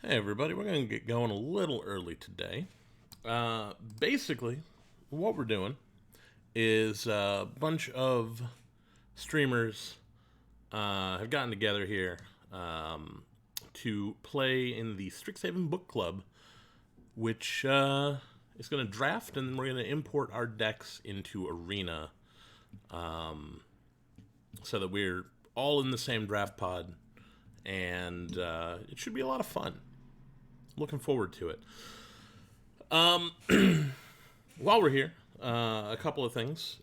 Hey everybody, we're going to get going a little early today. Basically, what we're doing is a bunch of streamers have gotten together here to play in the Strixhaven book club, which is going to draft, and then we're going to import our decks into Arena so that we're all in the same draft pod, and it should be a lot of fun. Looking forward to it. While we're here, a couple of things.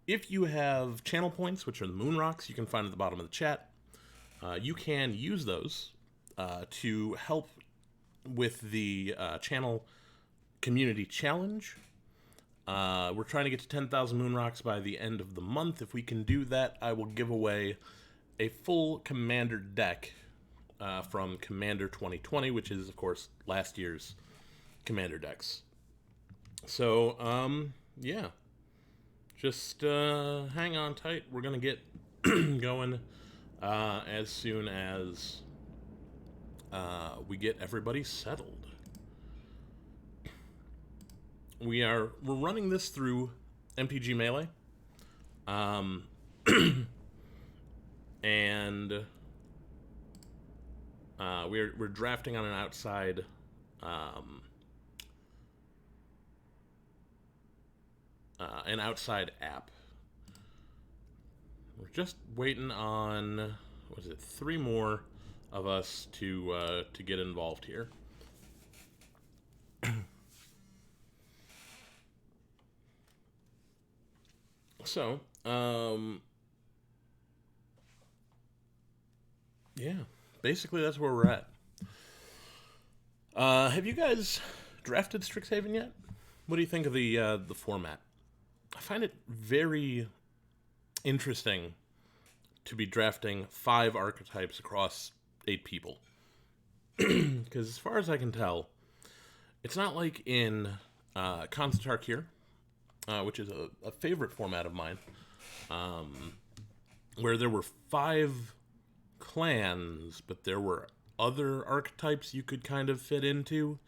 If you have channel points, which are the moon rocks, you can find at the bottom of the chat. You can use those to help with the channel community challenge. We're trying to get to 10,000 moon rocks by the end of the month. If we can do that, I will give away a full Commander deck from Commander 2020, which is, of course, last year's Commander decks. So, yeah. Just hang on tight. We're going to get going as soon as we get everybody settled. We're running this through MTG Melee. And we're drafting on an outside app. We're just waiting on, what is it, 3 more of us to get involved here. So, yeah, basically that's where we're at. Have you guys drafted Strixhaven yet? What do you think of the format? I find it very interesting to be drafting 5 archetypes across 8 people. Because as far as I can tell, it's not like in Constantark here, which is a favorite format of mine, where there were 5 clans, but there were other archetypes you could kind of fit into.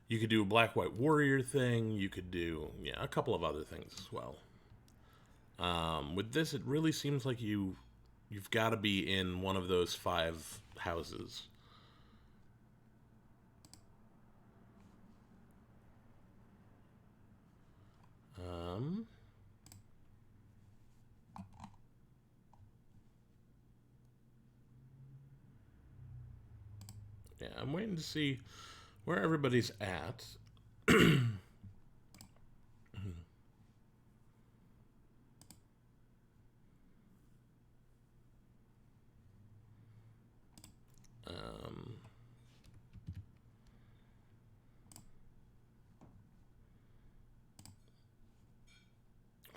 You could do a black-white warrior thing. You could do, a couple of other things as well. With this, it really seems like you've got to be in one of those 5 houses. Yeah, I'm waiting to see where everybody's at.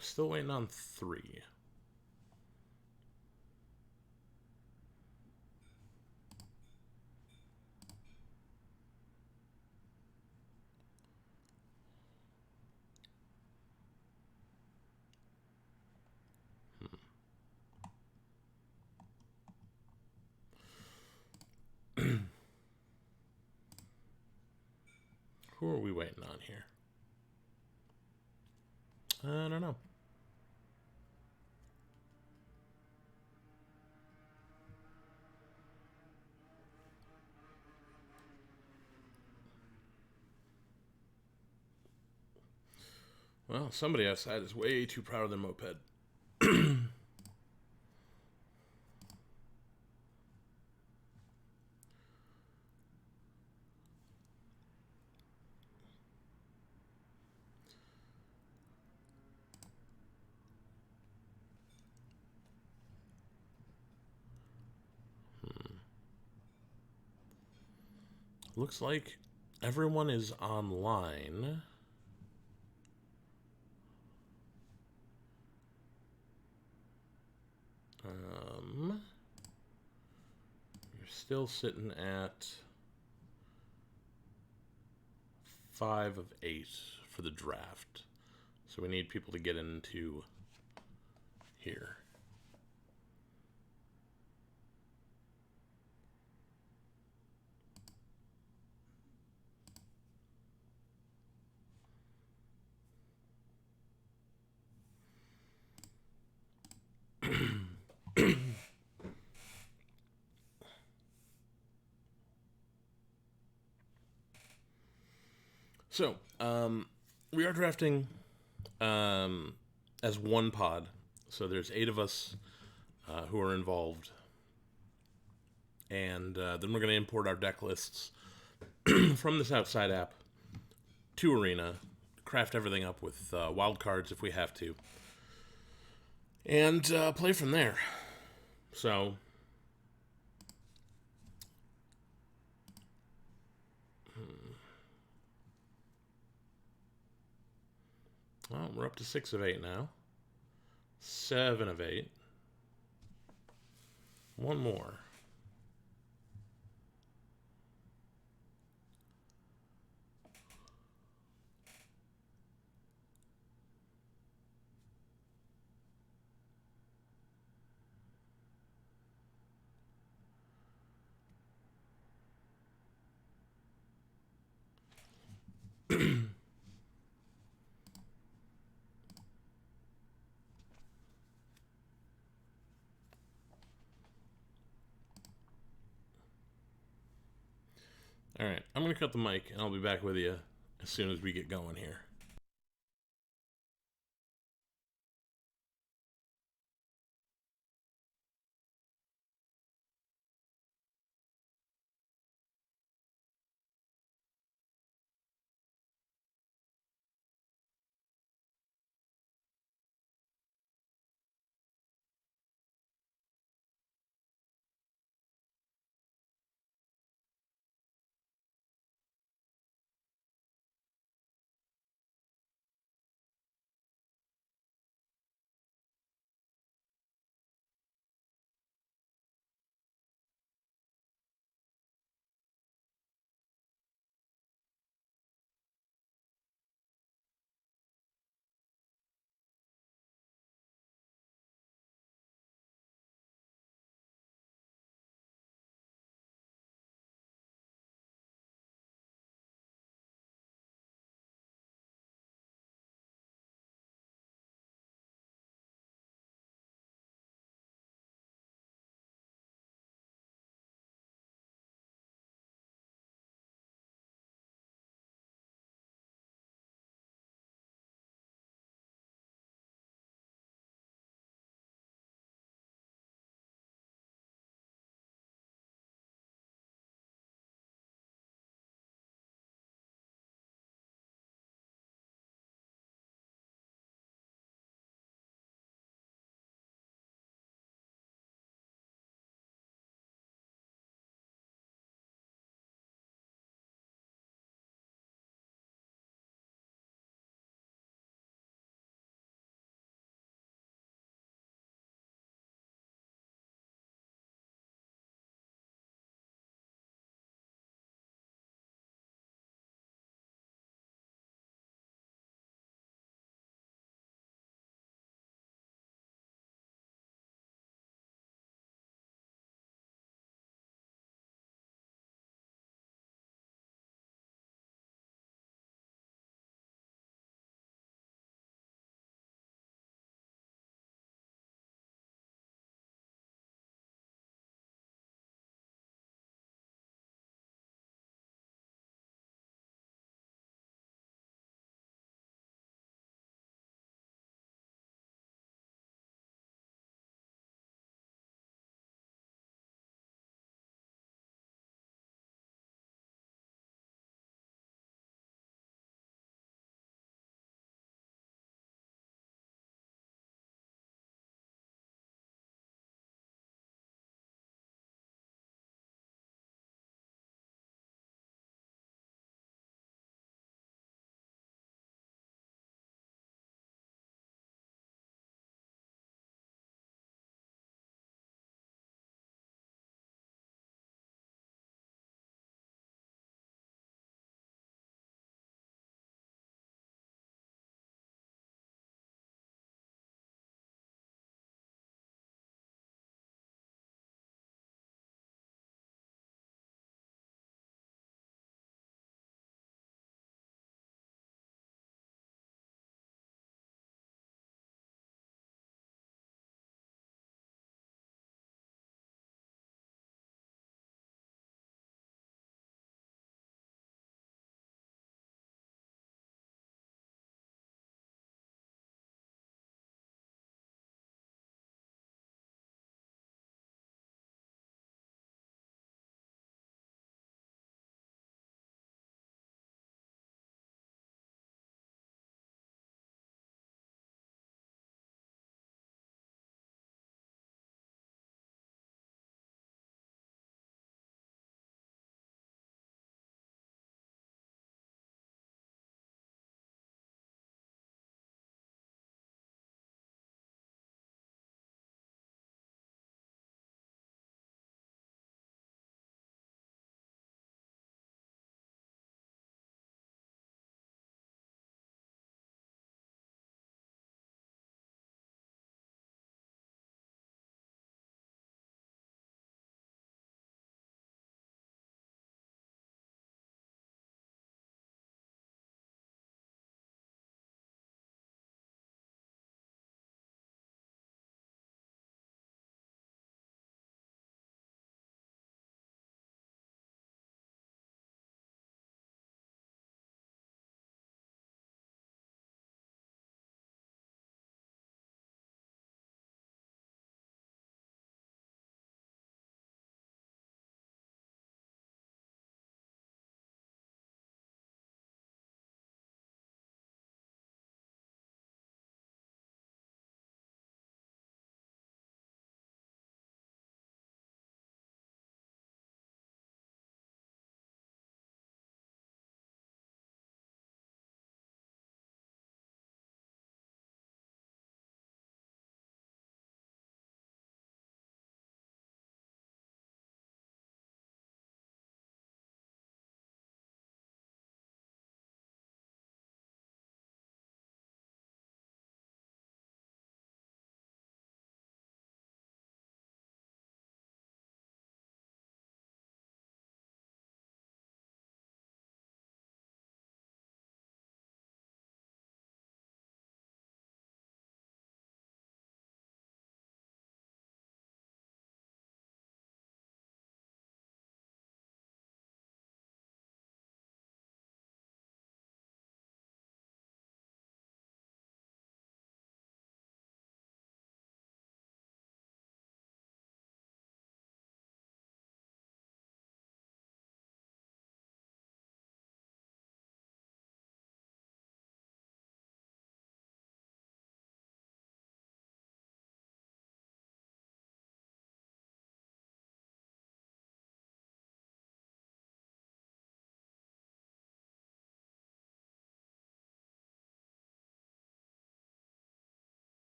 Still waiting on 3. Who are we waiting on here? I don't know. Well, somebody outside is way too proud of their moped. Looks like everyone is online. You're still sitting at 5 of 8 for the draft. So we need people to get into here. So, we are drafting as one pod. So there's 8 of us who are involved. And then we're going to import our deck lists from this outside app to Arena, craft everything up with wild cards if we have to, and play from there. So, well, we're up to 6 of 8 now. 7 of 8. One more. All right, I'm going to cut the mic, and I'll be back with you as soon as we get going here.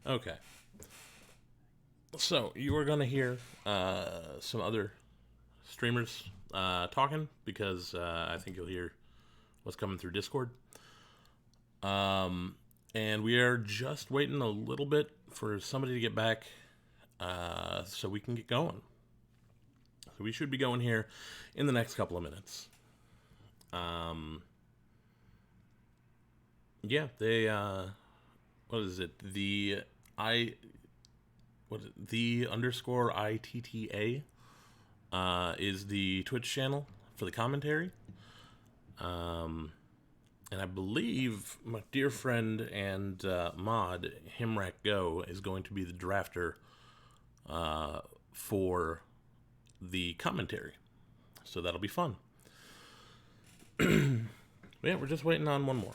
Okay. So you are gonna hear some other streamers talking because I think you'll hear what's coming through Discord. And we are just waiting a little bit for somebody to get back so we can get going. So we should be going here in the next couple of minutes. Yeah, they what is it? The underscore ITTA is the Twitch channel for the commentary. And I believe my dear friend and mod, Himrak Go, is going to be the drafter for the commentary. So that'll be fun. Yeah, we're just waiting on one more.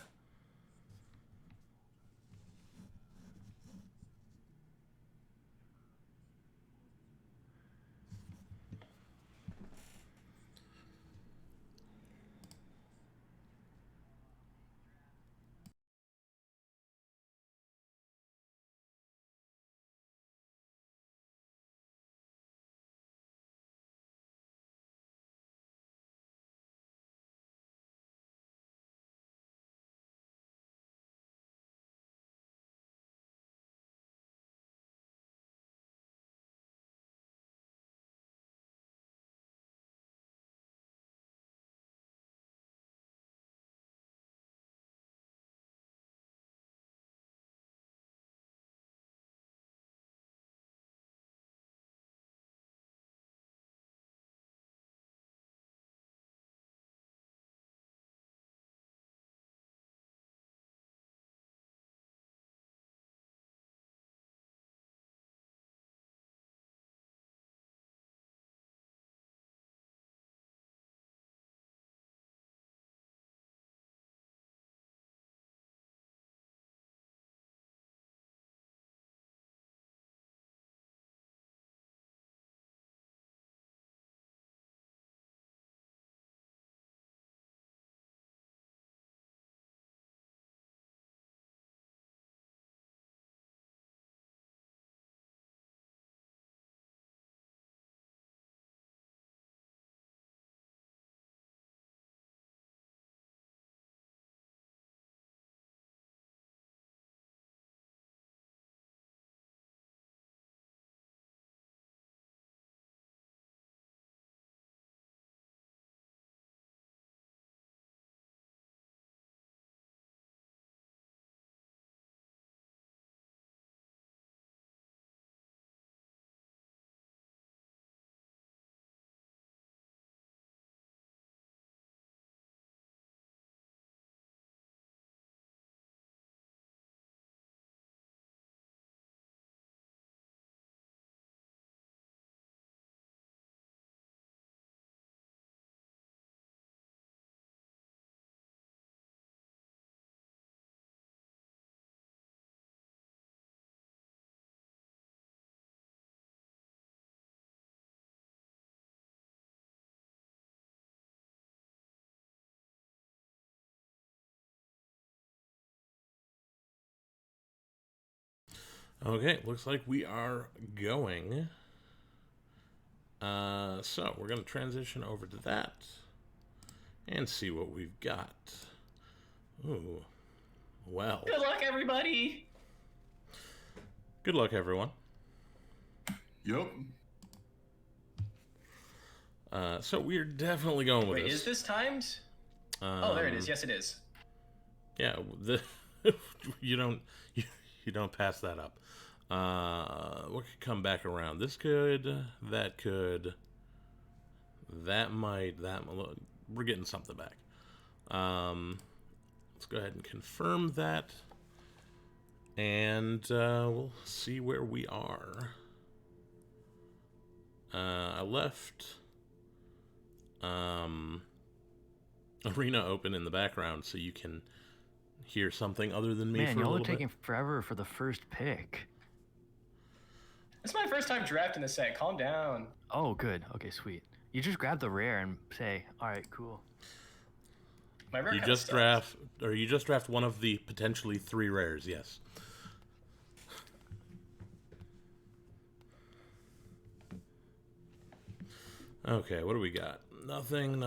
Okay, looks like we are going. So we're going to transition over to that and see what we've got. Ooh, well. Good luck, everybody. Good luck, everyone. Yep. So we're definitely going with Wait, this. is this timed? Oh, there it is. Yes, it is. Yeah, you don't pass that up. What could come back around? This could, that could, that might, we're getting something back. Let's go ahead and confirm that, and we'll see where we are. I left Arena open in the background so you can hear something other than me. Man, for a y'all are little taking bit. forever for the first pick. It's my first time drafting the set. Calm down. Oh, good. Okay, sweet. You just grab the rare and say, "All right, cool." My rare You kinda just sucks. draft one of the potentially 3 rares. Yes. Okay, what do we got? Nothing.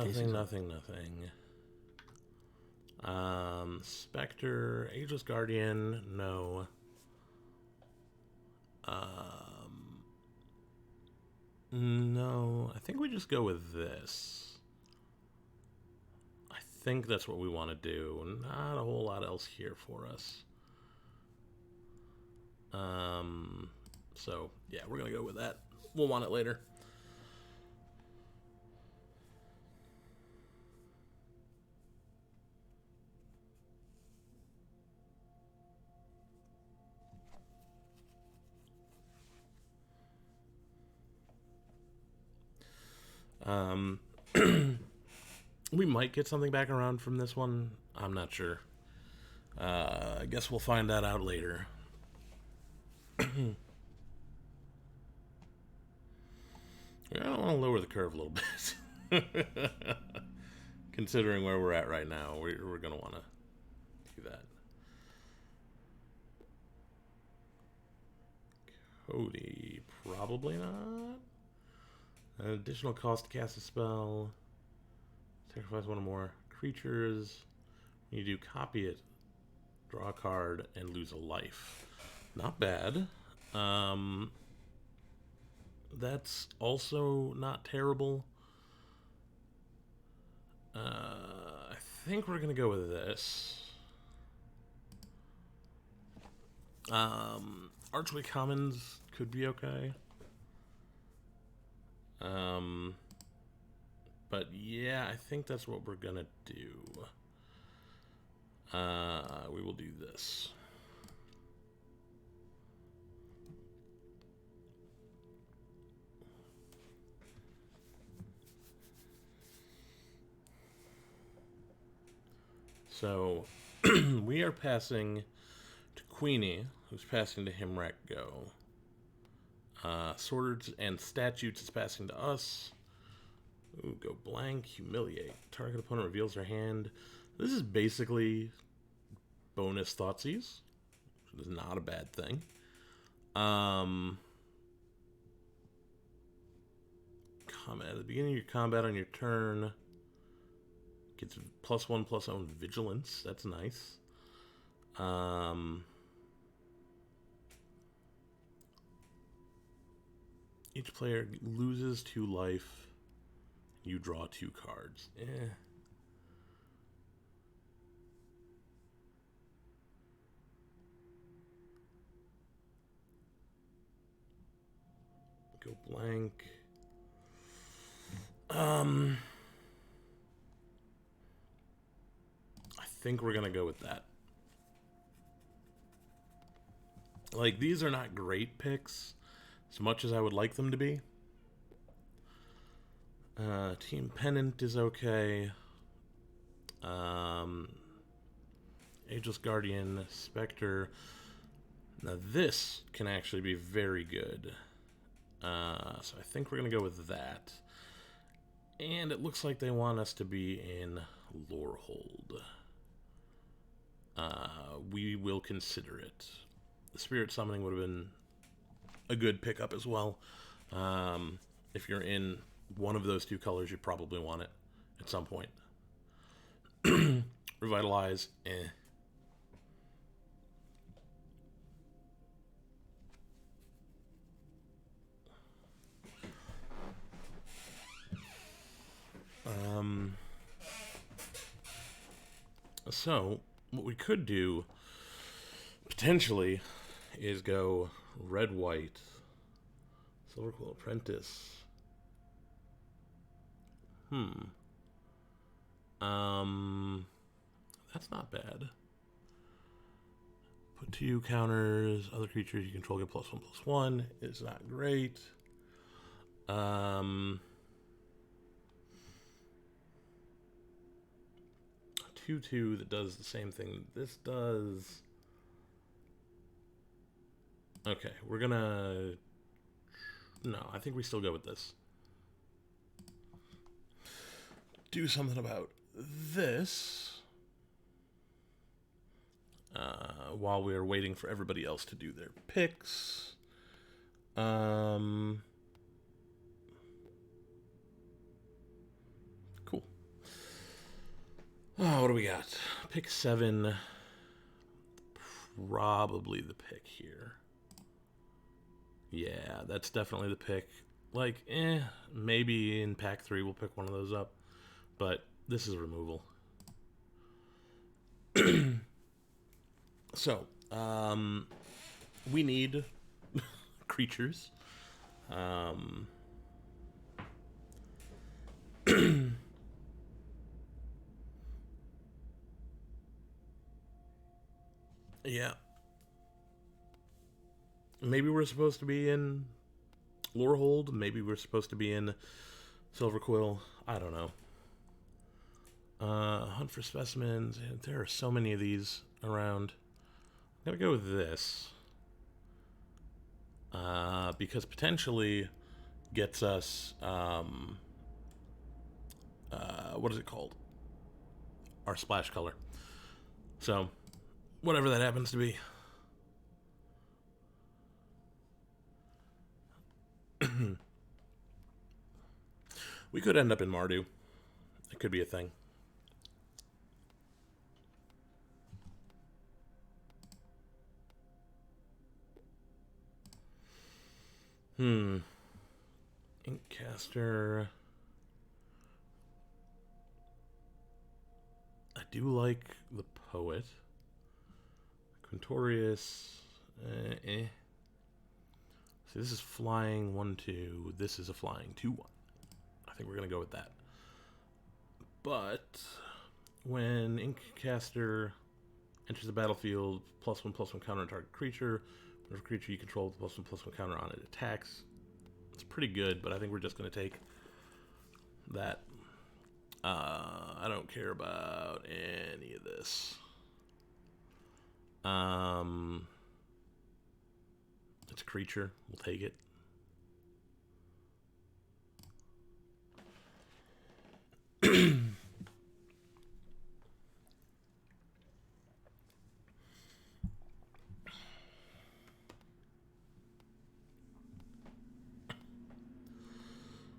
Spectre, Ageless Guardian, no. No, I think we just go with this. I think that's what we want to do. Not a whole lot else here for us. So, yeah, we're going to go with that. We'll want it later. We might get something back around from this one. I'm not sure. I guess we'll find that out later. I don't want to lower the curve a little bit. Considering where we're at right now, we're going to want to do that. Cody, probably not. An additional cost to cast a spell. Sacrifice one or more creatures. You do copy it, draw a card, and lose a life. Not bad. That's also not terrible. I think we're gonna go with this. Archway Commons could be okay. But yeah, I think that's what we're gonna do. We will do this. So, we are passing to Queenie, who's passing to Himrak Go. Swords and Statutes is passing to us. Ooh, go blank, Humiliate. Target opponent reveals their hand. This is basically bonus Thoughtseize, which is not a bad thing. Combat. At the beginning of your combat on your turn, gets +1/+own Vigilance. That's nice. Each player loses 2 life. You draw 2 cards. Go blank. I think we're gonna go with that. Like, these are not great picks, as much as I would like them to be. Team Pennant is okay. Ageless Guardian, Spectre. Now this can actually be very good. So I think we're going to go with that. And it looks like they want us to be in Lorehold. We will consider it. The Spirit Summoning would have been a good pickup as well. If you're in one of those 2 colors, you probably want it at some point. Revitalize, So, what we could do, potentially, is go red-white, Silver Quill Apprentice. That's not bad. Put 2 counters, other creatures you control get +1/+1. It's not great. 2/2 that does the same thing this does. Okay, we're gonna... No, I think we still go with this. Do something about this. While we are waiting for everybody else to do their picks. Oh, what do we got? Pick 7. Probably the pick here. Yeah, that's definitely the pick. Like, maybe in pack 3 we'll pick one of those up. But this is removal. So, we need creatures. Yeah. Maybe we're supposed to be in Lorehold. Maybe we're supposed to be in Silver Quill. I don't know. Hunt for specimens. There are so many of these around. I'm gonna go with this. Because potentially gets us, what is it called? Our splash color. So, whatever that happens to be. We could end up in Mardu. It could be a thing. Inkcaster. I do like the Poet. Quintorius. See, this is flying 1/2. This is a flying 2/1. I think we're gonna go with that. But when Inkcaster enters the battlefield, +1/+1 counter on target creature. Whenever creature you control with +1/+1 counter on it attacks. It's pretty good, but I think we're just gonna take that. I don't care about any of this. It's a creature. We'll take it.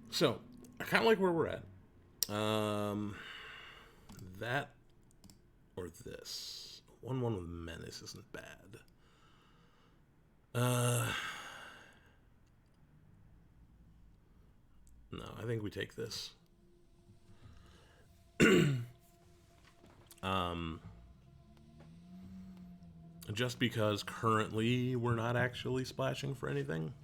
So, I kind of like where we're at. That or this. 1/1 with Menace isn't bad. No, I think we take this. Just because currently we're not actually splashing for anything.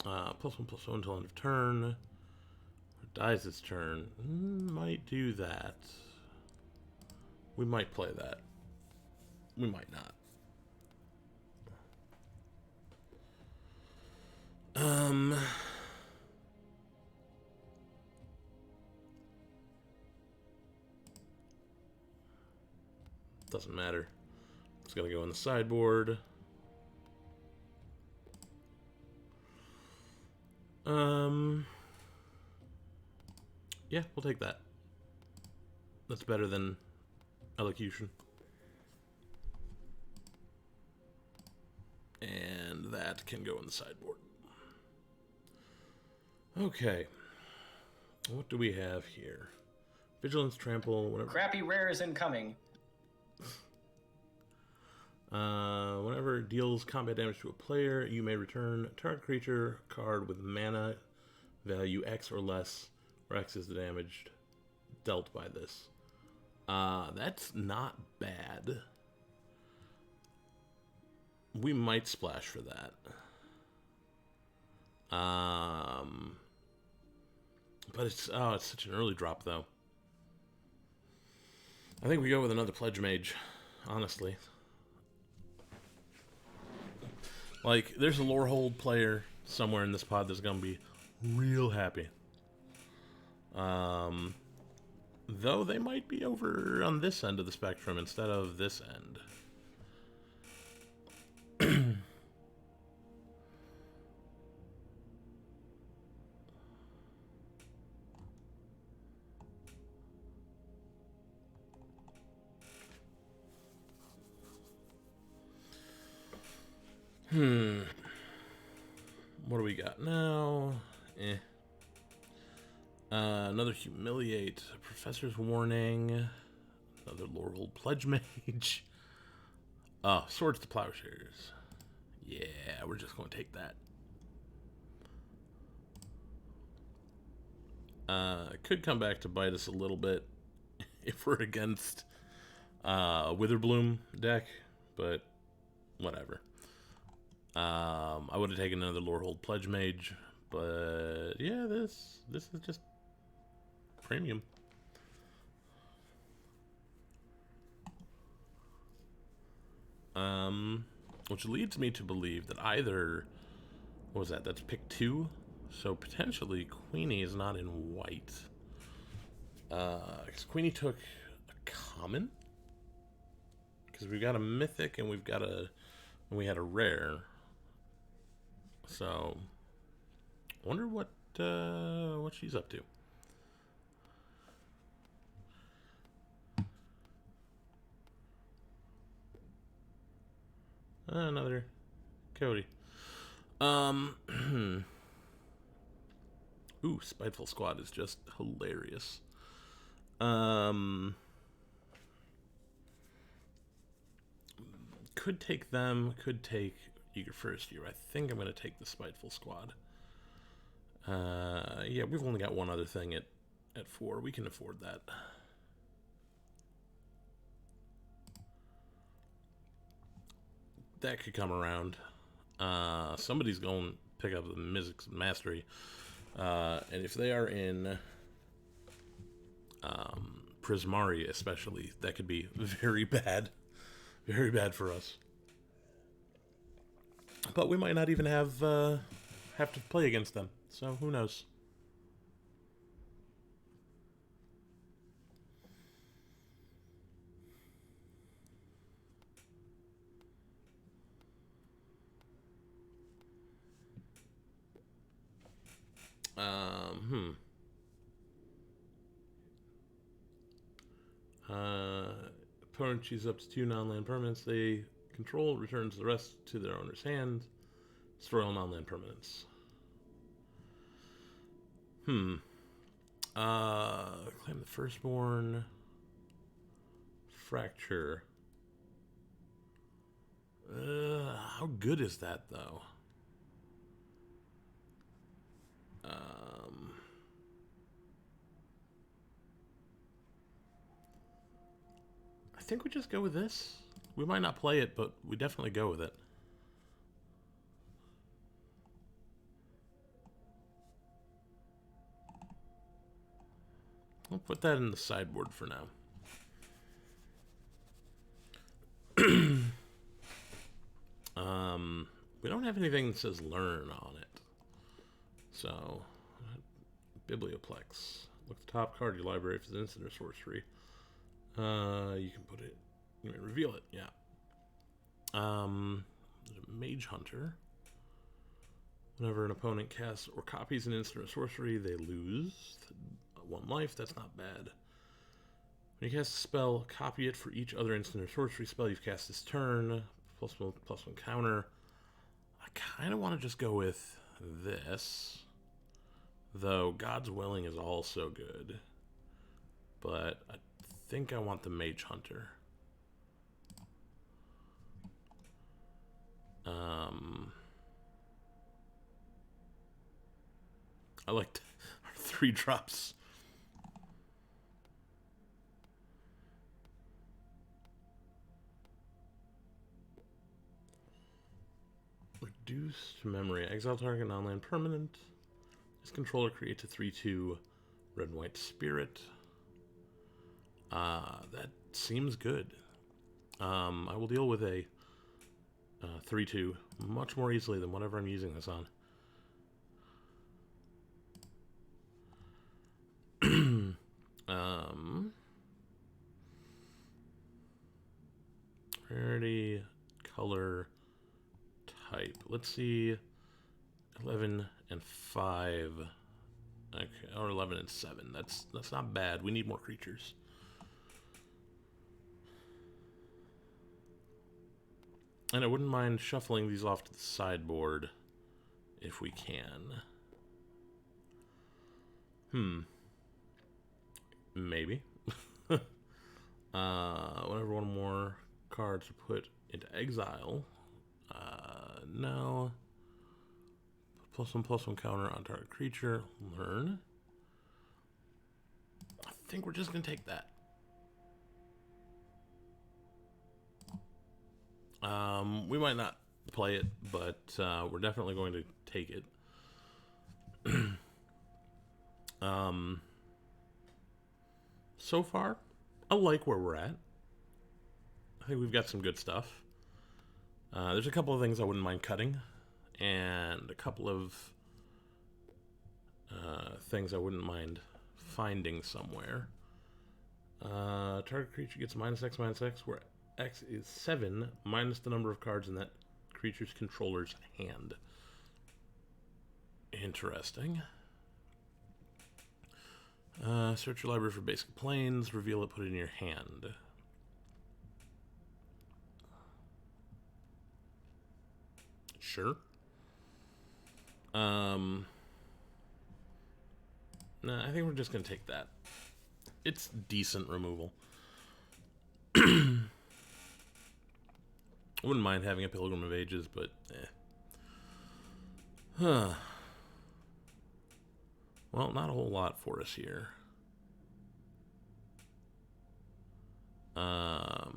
+1/+1 until end of turn. Dies its turn. Might do that. We might play that. We might not. Doesn't matter. It's gonna go on the sideboard. Yeah, we'll take that. That's better than Elocution. And that can go on the sideboard. Okay. What do we have here? Vigilance, Trample, whatever. Crappy rare is incoming. Whenever it deals combat damage to a player, you may return target creature card with mana value X or less, where X is the damage dealt by this. That's not bad. We might splash for that. But it's such an early drop though. I think we go with another Pledge Mage, honestly. Like, there's a Lorehold player somewhere in this pod that's gonna be real happy. Though they might be over on this end of the spectrum instead of this end. What do we got now? Another Humiliate. Professor's Warning. Another Laurel Pledge Mage. Oh, Swords to Plowshares. Yeah, we're just going to take that. It could come back to bite us a little bit if we're against Witherbloom deck, but whatever. I would have taken another Lorehold Pledge Mage, but yeah, this is just premium. Which leads me to believe that either, what was that? That's pick 2, so potentially Queenie is not in white. Because Queenie took a common. Because we've got a mythic and we had a rare. So, wonder what she's up to. Another Cody. Ooh, Spiteful Squad is just hilarious. Could take them, could take Eager First Year. I think I'm going to take the Spiteful Squad. Yeah, we've only got one other thing at 4. We can afford that. That could come around. Somebody's going to pick up the Mystics Mastery. And if they are in Prismari especially, that could be very bad. Very bad for us. But we might not even have to play against them. So who knows? Opponent chooses up to 2 non-land permanents they control, returns the rest to their owner's hand. Destroy all non-land permanents. Claim the Firstborn. Fracture. How good is that, though? I think we just go with this. We might not play it, but we definitely go with it. I'll put that in the sideboard for now. We don't have anything that says learn on it. So, Biblioplex. Look at the top card of your library if it's an instant or sorcery. You can put it, you can reveal it, yeah. There's a Mage Hunter. Whenever an opponent casts or copies an instant or sorcery, they lose 1 life. That's not bad. When you cast a spell, copy it for each other instant or sorcery spell you've cast this turn. +1/+1 counter. I kind of want to just go with this. Though God's Willing is also good. But I think I want the Mage Hunter. I liked our 3 drops. Reduced memory. Exile target non-land permanent. This controller creates a 3/2 red and white spirit. That seems good. I will deal with a 3/2 much more easily than whatever I'm using this on. Rarity, color, type. Let's see. 11 and 5. Okay, or 11 and 7. That's not bad. We need more creatures. And I wouldn't mind shuffling these off to the sideboard if we can. Maybe. Whenever one more cards are put into exile. No. +1/+1 counter on target creature. Learn. I think we're just going to take that. We might not play it, but we're definitely going to take it. So far, I like where we're at. I think we've got some good stuff. There's a couple of things I wouldn't mind cutting, and a couple of things I wouldn't mind finding somewhere. Target creature gets -X, where X is 7 minus the number of cards in that creature's controller's hand. Interesting. Search your library for basic planes, reveal it, put it in your hand. Sure. Nah, I think we're just gonna take that. It's decent removal. I wouldn't mind having a Pilgrim of Ages, but Huh. Well, not a whole lot for us here. I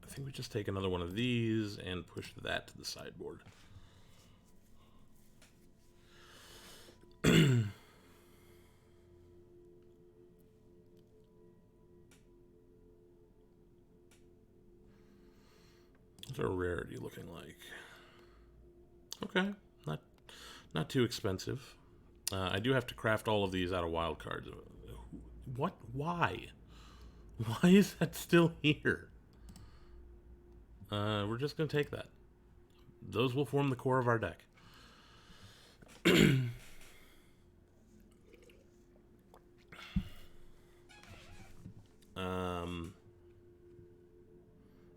think we just take another one of these and push that to the sideboard. What's our rarity looking like? Okay, not too expensive. I do have to craft all of these out of wild cards. What? Why? Why is that still here? We're just going to take that. Those will form the core of our deck.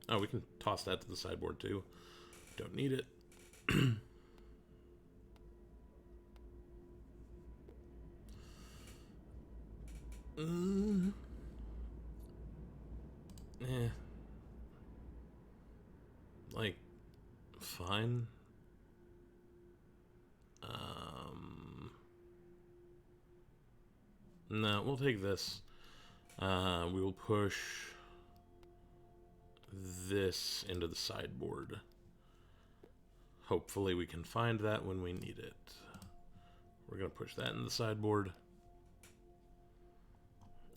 Oh, we can toss that to the sideboard too. Don't need it. Like, fine. No, we'll take this. We will push this into the sideboard. Hopefully we can find that when we need it. We're going to push that in the sideboard.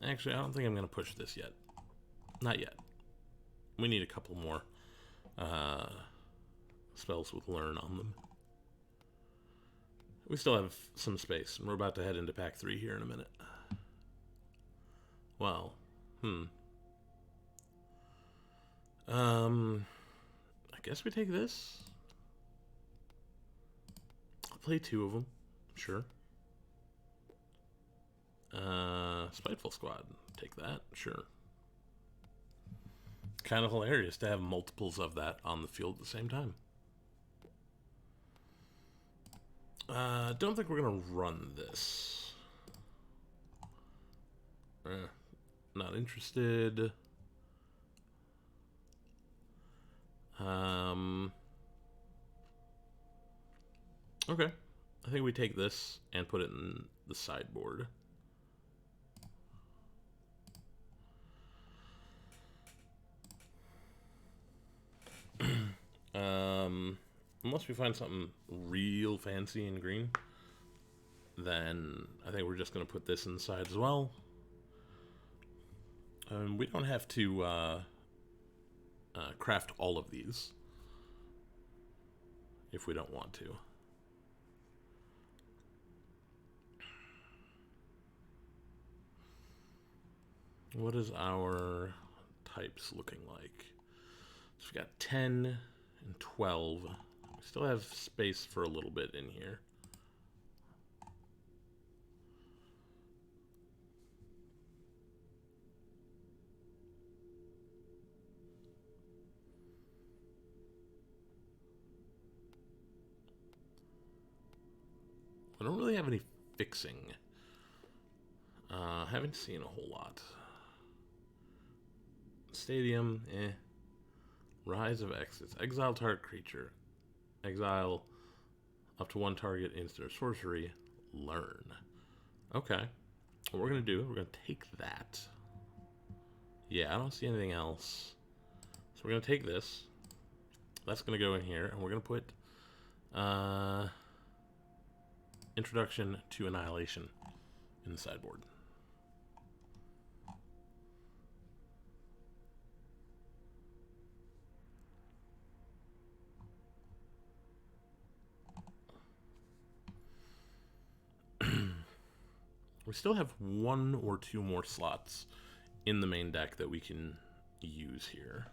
Actually, I don't think I'm going to push this yet. Not yet. We need a couple more spells with learn on them. We still have some space, and we're about to head into pack 3 here in a minute. Well, I guess we take this. I'll play 2 of them, sure. Spiteful Squad, take that, sure. Kind of hilarious to have multiples of that on the field at the same time. Don't think we're gonna run this. Not interested. Okay. I think we take this and put it in the sideboard. Unless we find something real fancy in green, then I think we're just going to put this inside as well. We don't have to craft all of these if we don't want to. What is our types looking like? So we've got 10 and 12. We still have space for a little bit in here. I don't really have any fixing. Haven't seen a whole lot. Stadium, eh. Rise of Exits. Exile target creature. Exile up to one target instant or sorcery. Learn. Okay. What we're going to do, we're going to take that. Yeah, I don't see anything else. So we're going to take this. That's going to go in here, and we're going to put Introduction to Annihilation in the sideboard. We still have one or two more slots in the main deck that we can use here.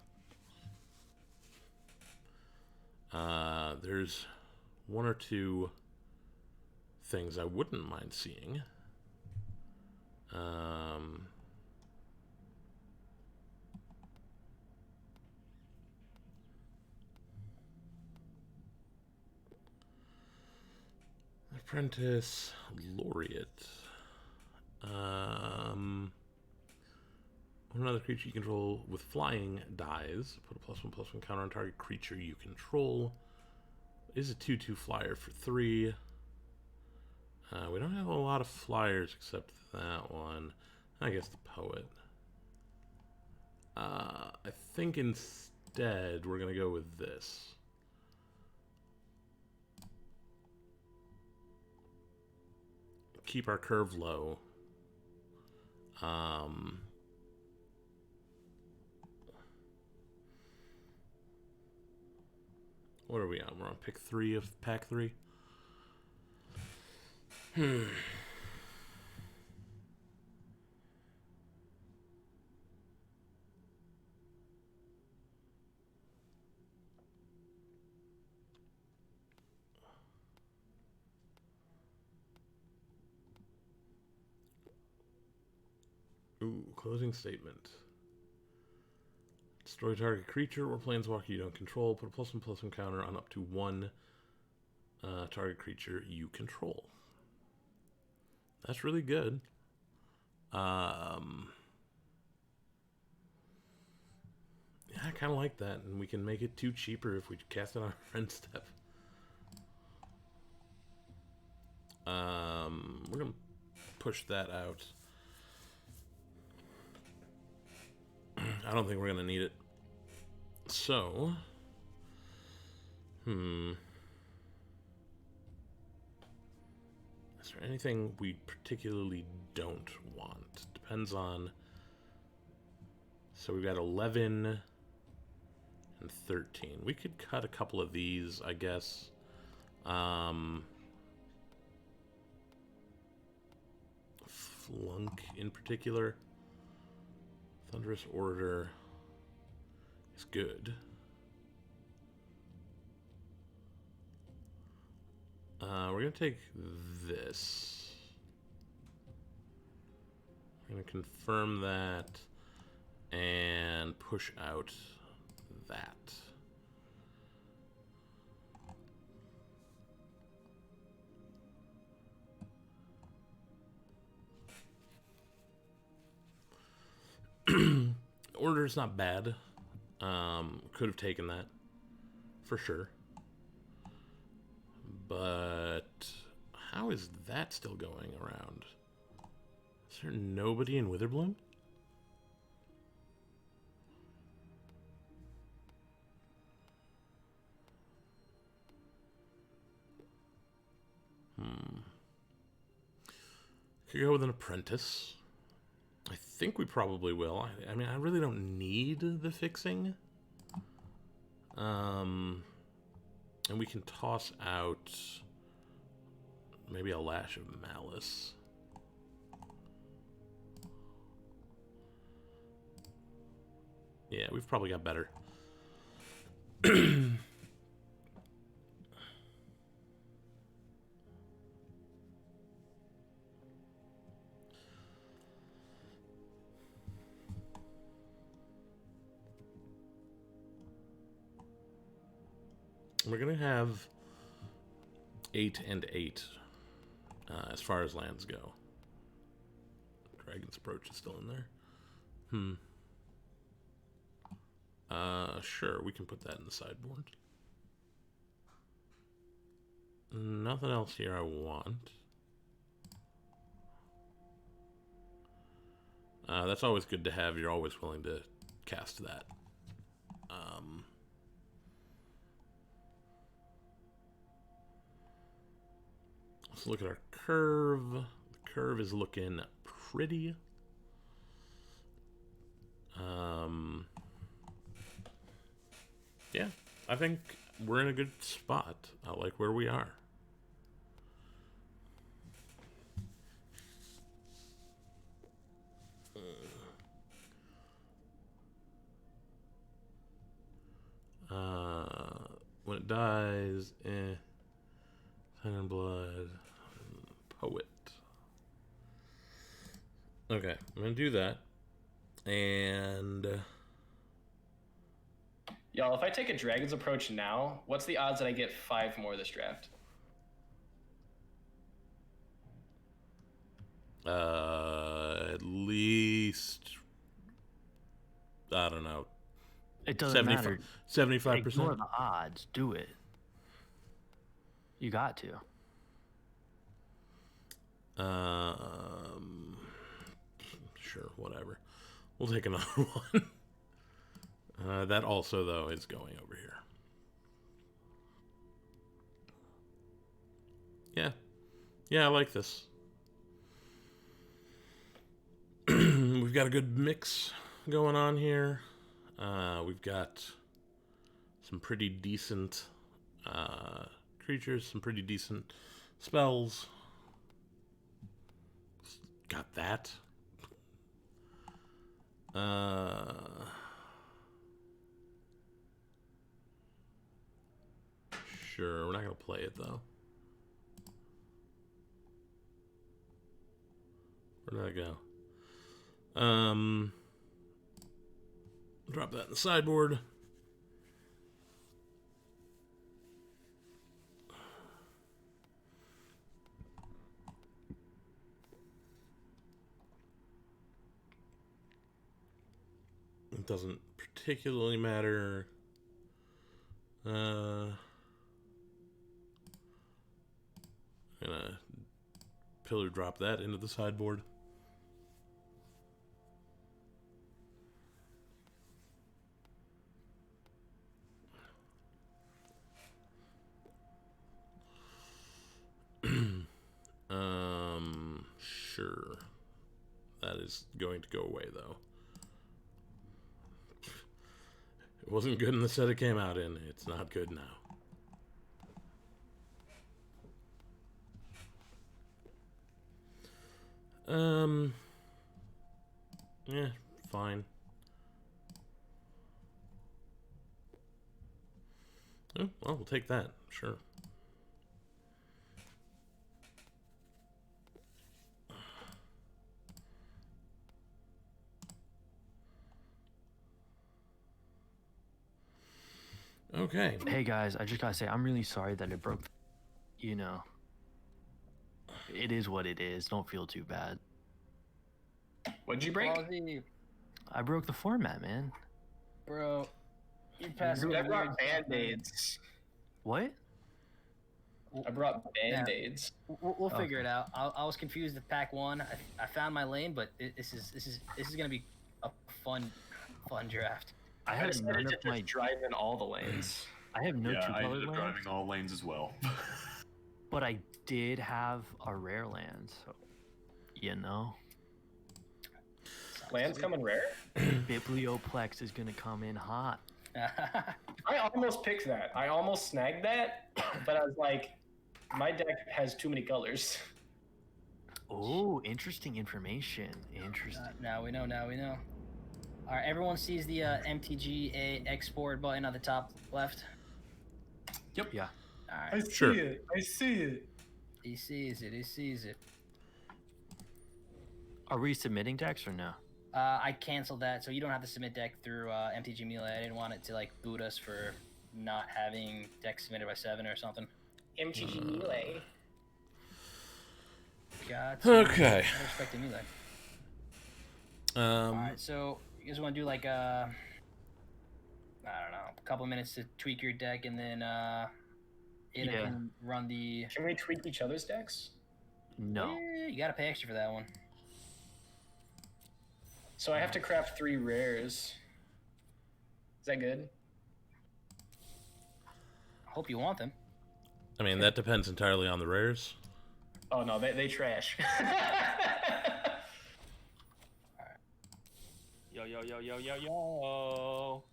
There's one or two things I wouldn't mind seeing. Apprentice Laureate. Another creature you control with flying dies. Put a +1/+1 counter on target creature you control. Is a 2/2 flyer for 3. We don't have a lot of flyers except that one. I guess the Poet. I think instead we're going to go with this. Keep our curve low. What are we on? We're on pick 3 of pack 3. Ooh, closing statement. Destroy target creature or planeswalker you don't control. Put a +1/+1 counter on up to one target creature you control. That's really good. Yeah, I kind of like that, and we can make it 2 cheaper if we cast it on our friend step. We're gonna push that out. I don't think we're gonna need it. So, is there anything we particularly don't want? Depends on. So we've got 11 and 13. We could cut a couple of these, I guess. Flunk in particular. Thunderous Order is good. We're going to take this. We're going to confirm that and push out that. Order's not bad. Could have taken that for sure. But how is that still going around? Is there nobody in Witherbloom? Could go with an Apprentice. I think we probably will. I mean, I really don't need the fixing. And we can toss out maybe a Lash of Malice. Yeah, we've probably got better. We're going to have 8 and 8 as far as lands go. Dragon's Approach is still in there. Sure, we can put that in the sideboard. Nothing else here I want. That's always good to have. You're always willing to cast that. Let's look at our curve. The curve is looking pretty. Yeah, I think we're in a good spot. I like where we are. When it dies, Sign in Blood, Poet. Okay, I'm gonna do that. And Y'all, if I take a Dragon's Approach now, what's the odds that I get 5 more this draft? At least, I don't know, It doesn't matter. 75%. Ignore the odds. Do it. You got to. Sure, whatever. We'll take another one. That also, though, is going over here. Yeah. Yeah, I like this. We've got a good mix going on here. We've got some pretty decent creatures, some pretty decent spells. Got that. Sure, we're not going to play it, though. Where did I go? Drop that in the sideboard. It doesn't particularly matter. I'm gonna pillar drop that into the sideboard. Sure. That is going to go away, though. It wasn't good in the set it came out in. It's not good now. Yeah, fine. Oh, well, we'll take that. Sure. Okay. Hey guys, I just gotta say, I'm really sorry that it broke. You know, it is what it is. Don't feel too bad. What'd you break? Ballsy, I broke the format, man. bro, you passed Dude, me I weird brought stuff, Band-Aids. What? I brought Band-Aids. man. We'll figure Okay. it out. I was confused with pack one. I found my lane, but this is gonna be a fun draft. I I have decided none to of just my. drive in all the lanes. I have no yeah, I two-color ended up lands, driving all lanes as well. but I did have a rare land, so you know, Lands coming rare? Biblioplex is gonna come in hot. I almost picked that. I almost snagged that, but I was like, my deck has too many colors. Oh, interesting information. Interesting. Now we know. All right, everyone sees the MTGA export button at the top left. Yeah. All I right, see Sure. it. I see it. he sees it. Are we submitting decks or no? I canceled that, so you don't have to submit deck through MTG Melee. I didn't want it to like boot us for not having deck submitted by 7 or something. MTG Melee. Got Okay. I respect the Melee. All right, so you guys want to do like I don't know, a couple minutes to tweak your deck, and then Ada Yeah. can run the. Can we tweak each other's decks? No. You gotta pay extra for that one. So I have to craft 3 rares. Is that good? Hope you want them. I mean, that depends entirely on the rares. Oh no, they trash. Yo, yo, yo, yo, yo, yo.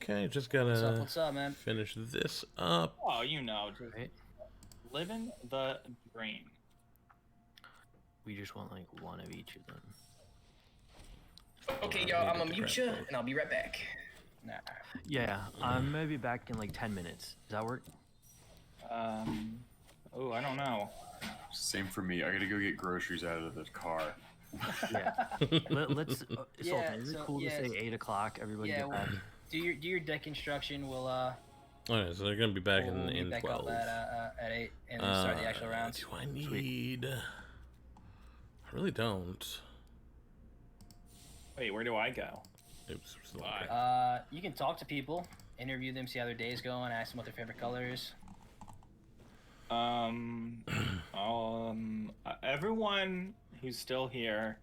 Okay, just gotta What's up, man? finish this up. Oh, you know, just Right? living the dream. We just want like one of each of them. Okay, y'all, I'm gonna mute you, and I'll be right back. Nah. Yeah, I'm gonna be back in like 10 minutes. Does that work? Oh, I don't know. Same for me. I gotta go get groceries out of the car. Yeah. Let's. Yeah, Sultan, is it so- cool yeah, to say 8 o'clock? Everybody Yeah, get well, back. do your deck instruction. We'll Okay, so they're gonna be back we'll meet in back 12. up at 8, and then start the actual rounds. Do I need? I really don't. Wait, where do I go? Oops. Still Bye. okay. You can talk to people, interview them, see how their day's going, ask them what their favorite color is. Everyone who's still here,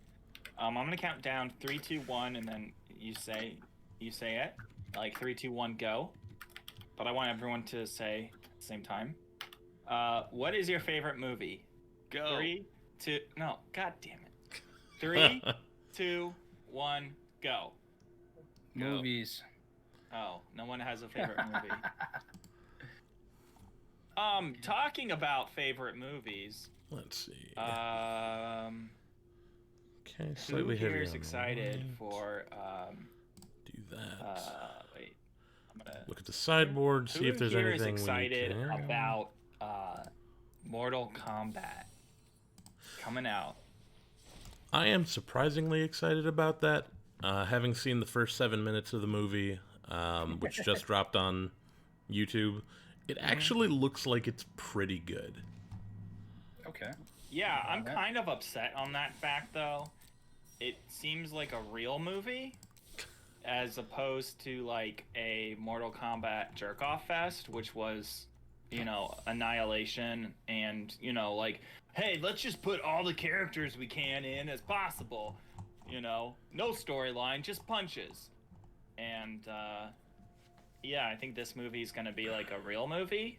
I'm gonna count down 3, 2, 1, and then you say it, like 3, 2, 1, go. But I want everyone to say at the same time. What is your favorite movie? Go. 3, 2, no, god damn it. 3, 2, 1, go. Go. Movies. Oh, no one has a favorite movie. Talking about favorite movies. Let's see. Okay, Okay, who slightly here heavier is on the excited right. for Do that. wait, I'm gonna Look at the sideboard, see who if there's here is anything excited we care about Mortal Kombat coming out? I am surprisingly excited about that. Having seen the first 7 minutes of the movie, which just dropped on YouTube, it actually looks like it's pretty good. Okay. Yeah, I'm Alright. kind of upset on that fact though. It seems like a real movie as opposed to like a Mortal Kombat jerk-off fest, which was, you know, Annihilation and, you know, like, hey, let's just put all the characters we can in as possible. You know, no storyline, just punches. And yeah, I think this movie is going to be like a real movie.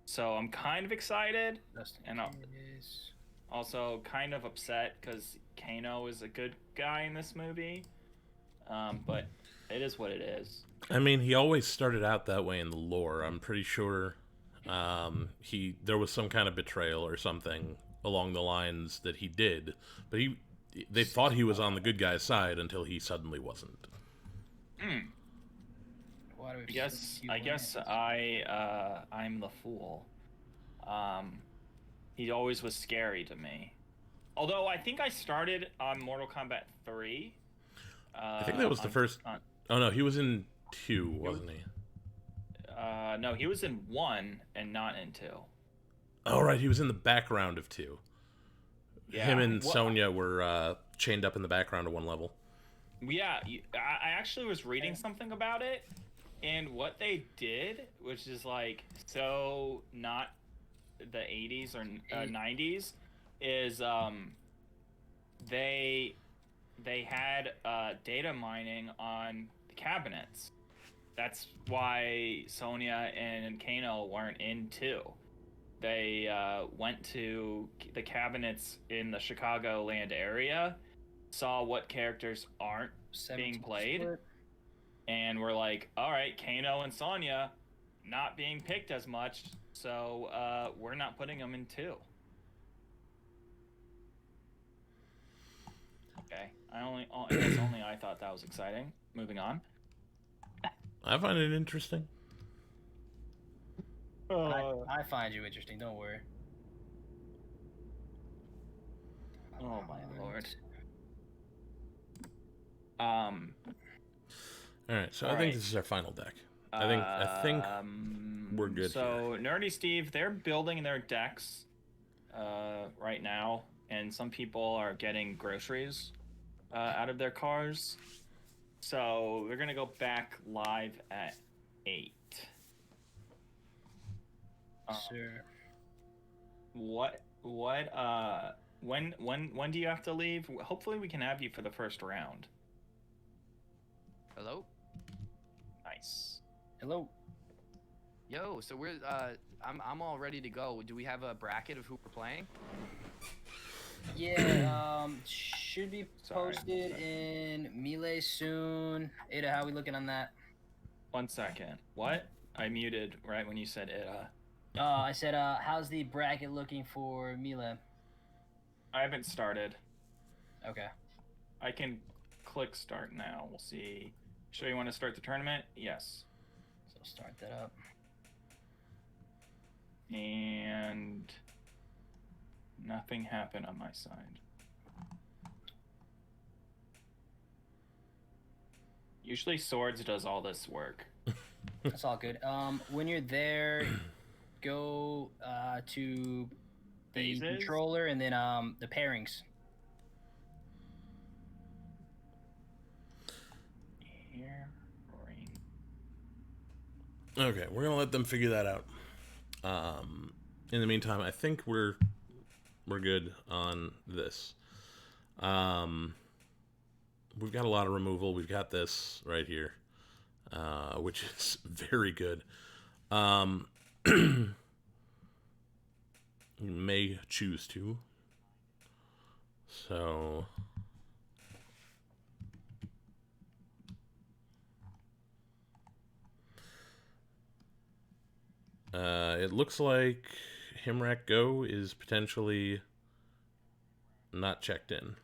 So I'm kind of excited. And also kind of upset because Kano is a good guy in this movie. But it is what it is. I mean, he always started out that way in the lore. I'm pretty sure there was some kind of betrayal or something along the lines that he did, but they thought he was on the good guy's side until he suddenly wasn't. I guess I'm the fool. He always was scary to me. Although I think I started on Mortal Kombat 3. I think that was the first. Oh no, he was in 2, wasn't he? No, he was in 1 and not in 2. Oh right, he was in the background of 2. Yeah. Him and Sonya were chained up in the background of 1 level. Yeah, I actually was reading something about it, and what they did, which is like so not the 80s or 90s, is they had data mining on the cabinets. That's why Sonya and Kano weren't in 2. They went to the cabinets in the Chicagoland area, saw what characters aren't being played, and were like, all right, Kano and Sonya not being picked as much, so we're not putting them in 2. Okay, I guess only I thought that was exciting. Moving on. I find it interesting. I find you interesting. Don't worry. Oh my lord. All right, so I All think right. this is our final deck. I think we're good So Nerdy Steve, they're building their decks right now. and some people are getting groceries out of their cars. So we're gonna go back live at 8. Sure. When do you have to leave? Hopefully we can have you for the first round. Hello? Nice. Hello. Yo, so we're I'm all ready to go. Do we have a bracket of who we're playing? Yeah, should be Sorry. posted in Melee soon. Ada, how we looking on that? 1 second. What? I muted right when you said it. I said, how's the bracket looking for Melee? I haven't started. Okay. I can click start now. We'll see. Sure you want to start the tournament? Yes. So start that up. And nothing happened on my side. Usually Swords does all this work. That's all good. When you're there, go to the Phases? controller and then the pairings. Here, ring. Okay, we're gonna let them figure that out. In the meantime, I think we're good on this. We've got a lot of removal. We've got this right here, which is very good. You may choose to. So it looks like Himrak Go is potentially not checked in.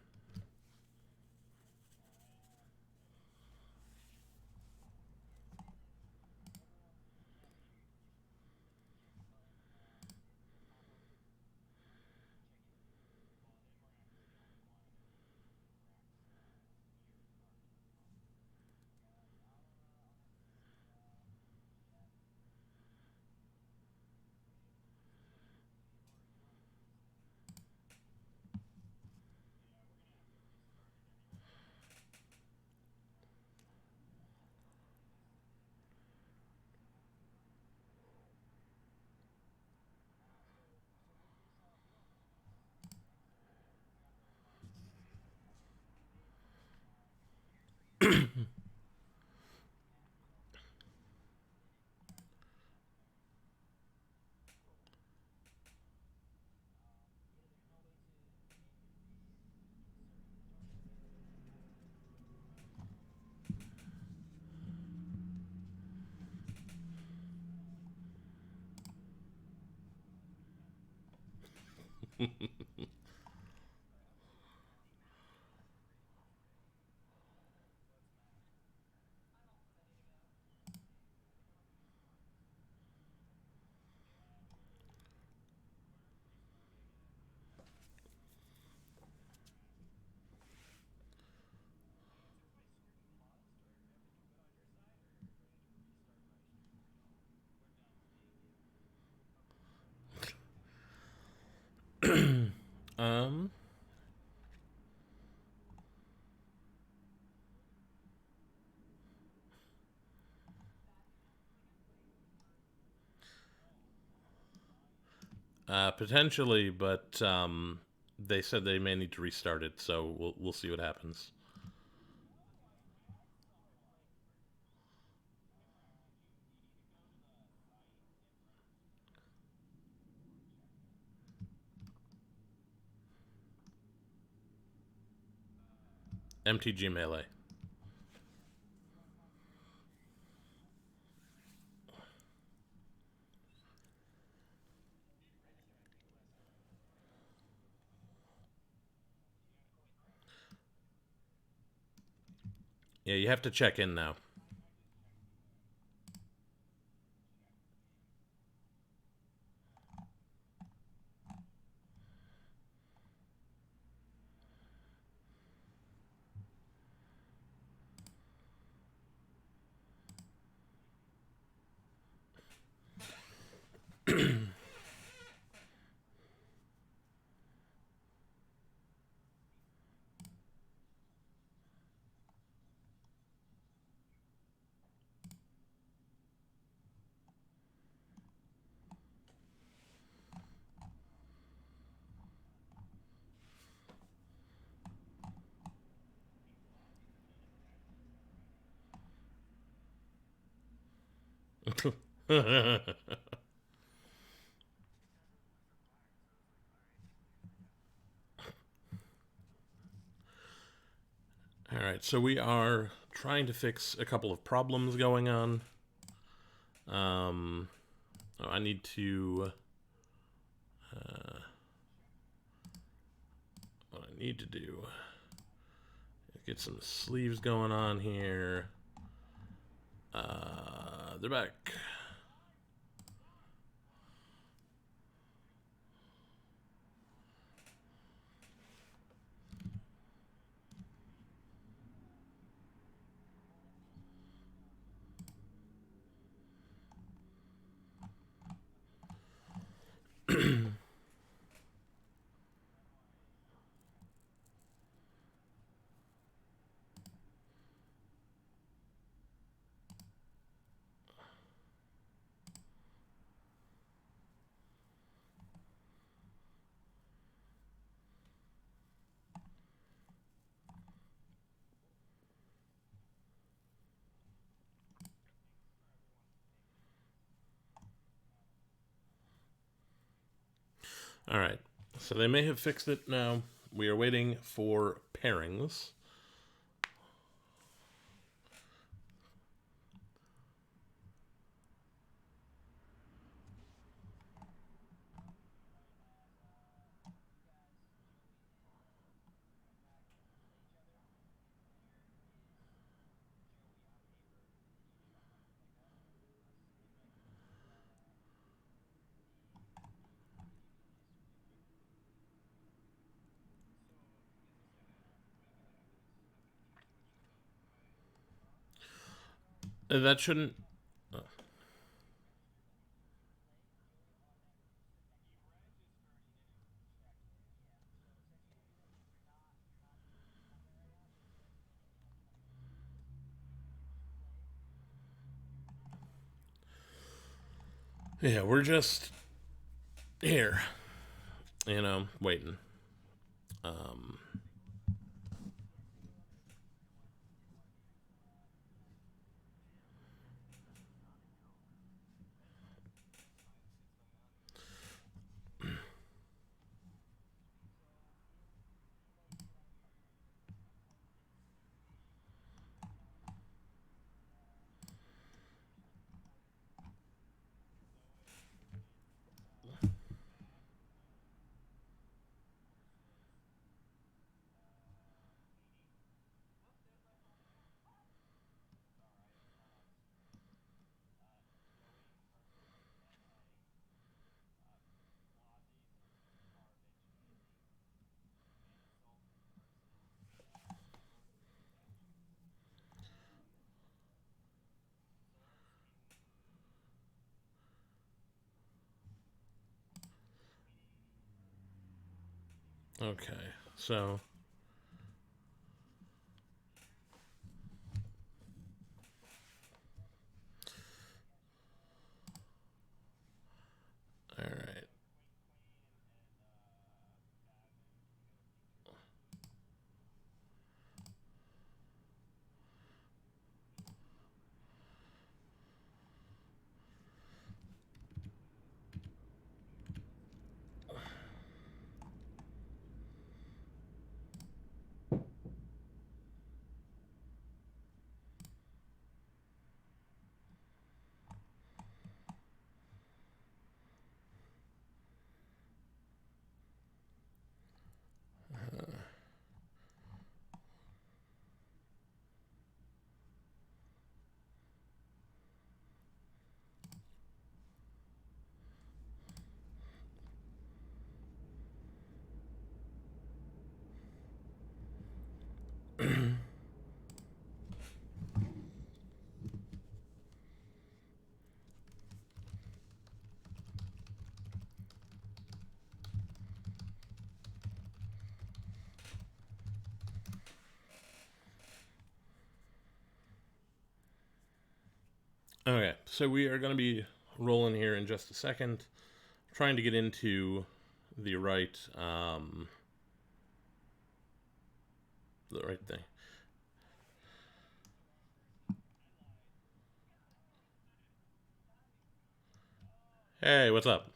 um, potentially, but they said they may need to restart it, so we'll see what happens. MTG Melee. Yeah, you have to check in now. All right, so we are trying to fix a couple of problems going on. I need to. What I need to do is get some sleeves going on here. They're back. All right, so they may have fixed it now. We are waiting for pairings. That shouldn't. Yeah, we're just here, waiting. Um, okay, so. All right. Okay, so we are going to be rolling here in just a second, trying to get into the right thing. Hey, what's up?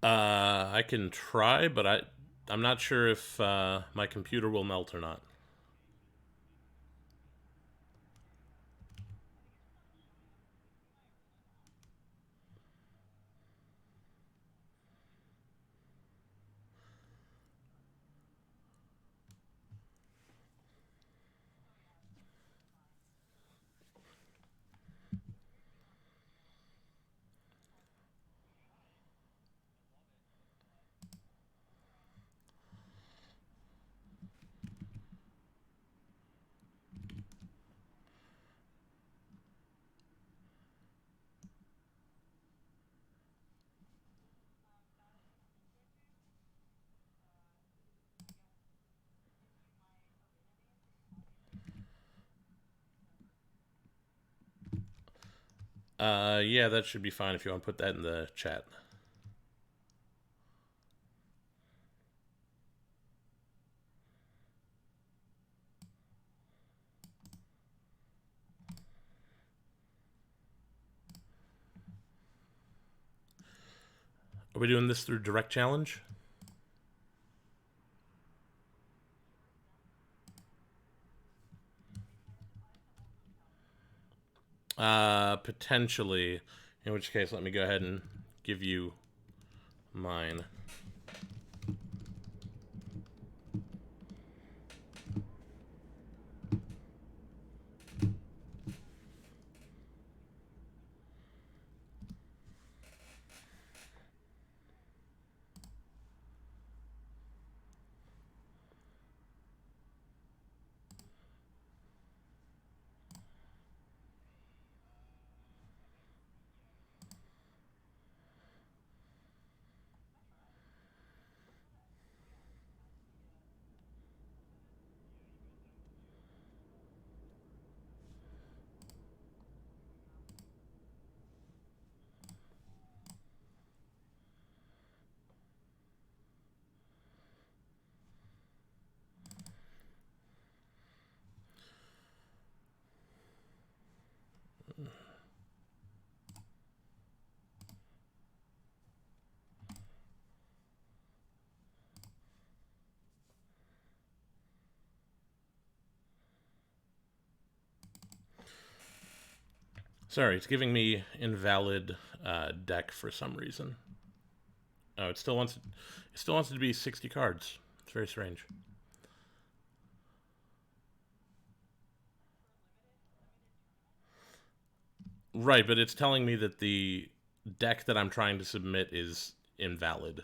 I can try, but I'm not sure if my computer will melt or not. Yeah, that should be fine if you want to put that in the chat. Are we doing this through direct challenge? Potentially. In which case, let me go ahead and give you mine. Sorry, it's giving me invalid deck for some reason. Oh, it still wants it to be 60 cards. It's very strange. Right, but it's telling me that the deck that I'm trying to submit is invalid.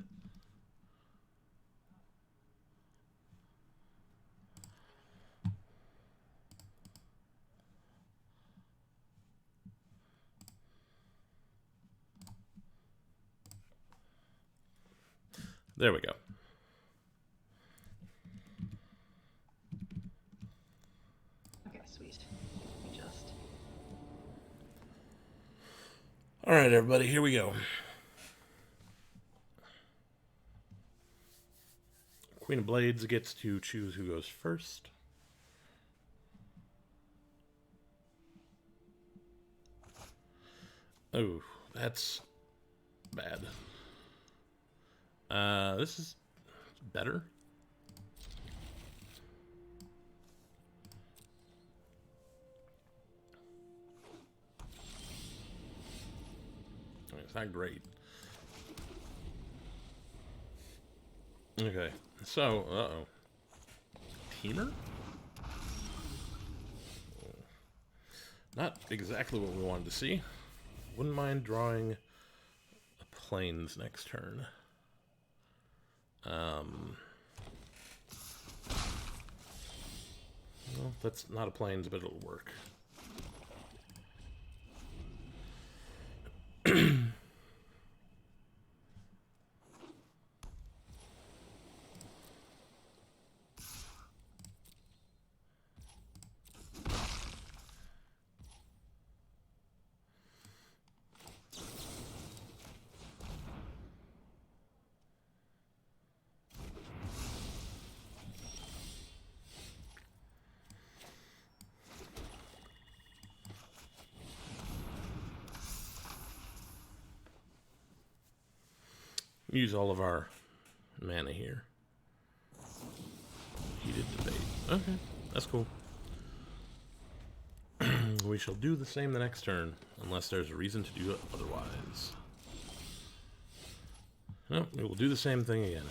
There we go. Okay, sweet. Just. All right, everybody, here we go. Queen of Blades gets to choose who goes first. Oh, that's bad. This is better. It's not great. Okay, so, uh-oh. Teamer? Not exactly what we wanted to see. Wouldn't mind drawing a plains next turn. Well, that's not a plains, but it'll work. use all of our mana here. Heated debate. Okay, that's cool. We shall do the same the next turn, unless there's a reason to do it otherwise. No, we will do the same thing again.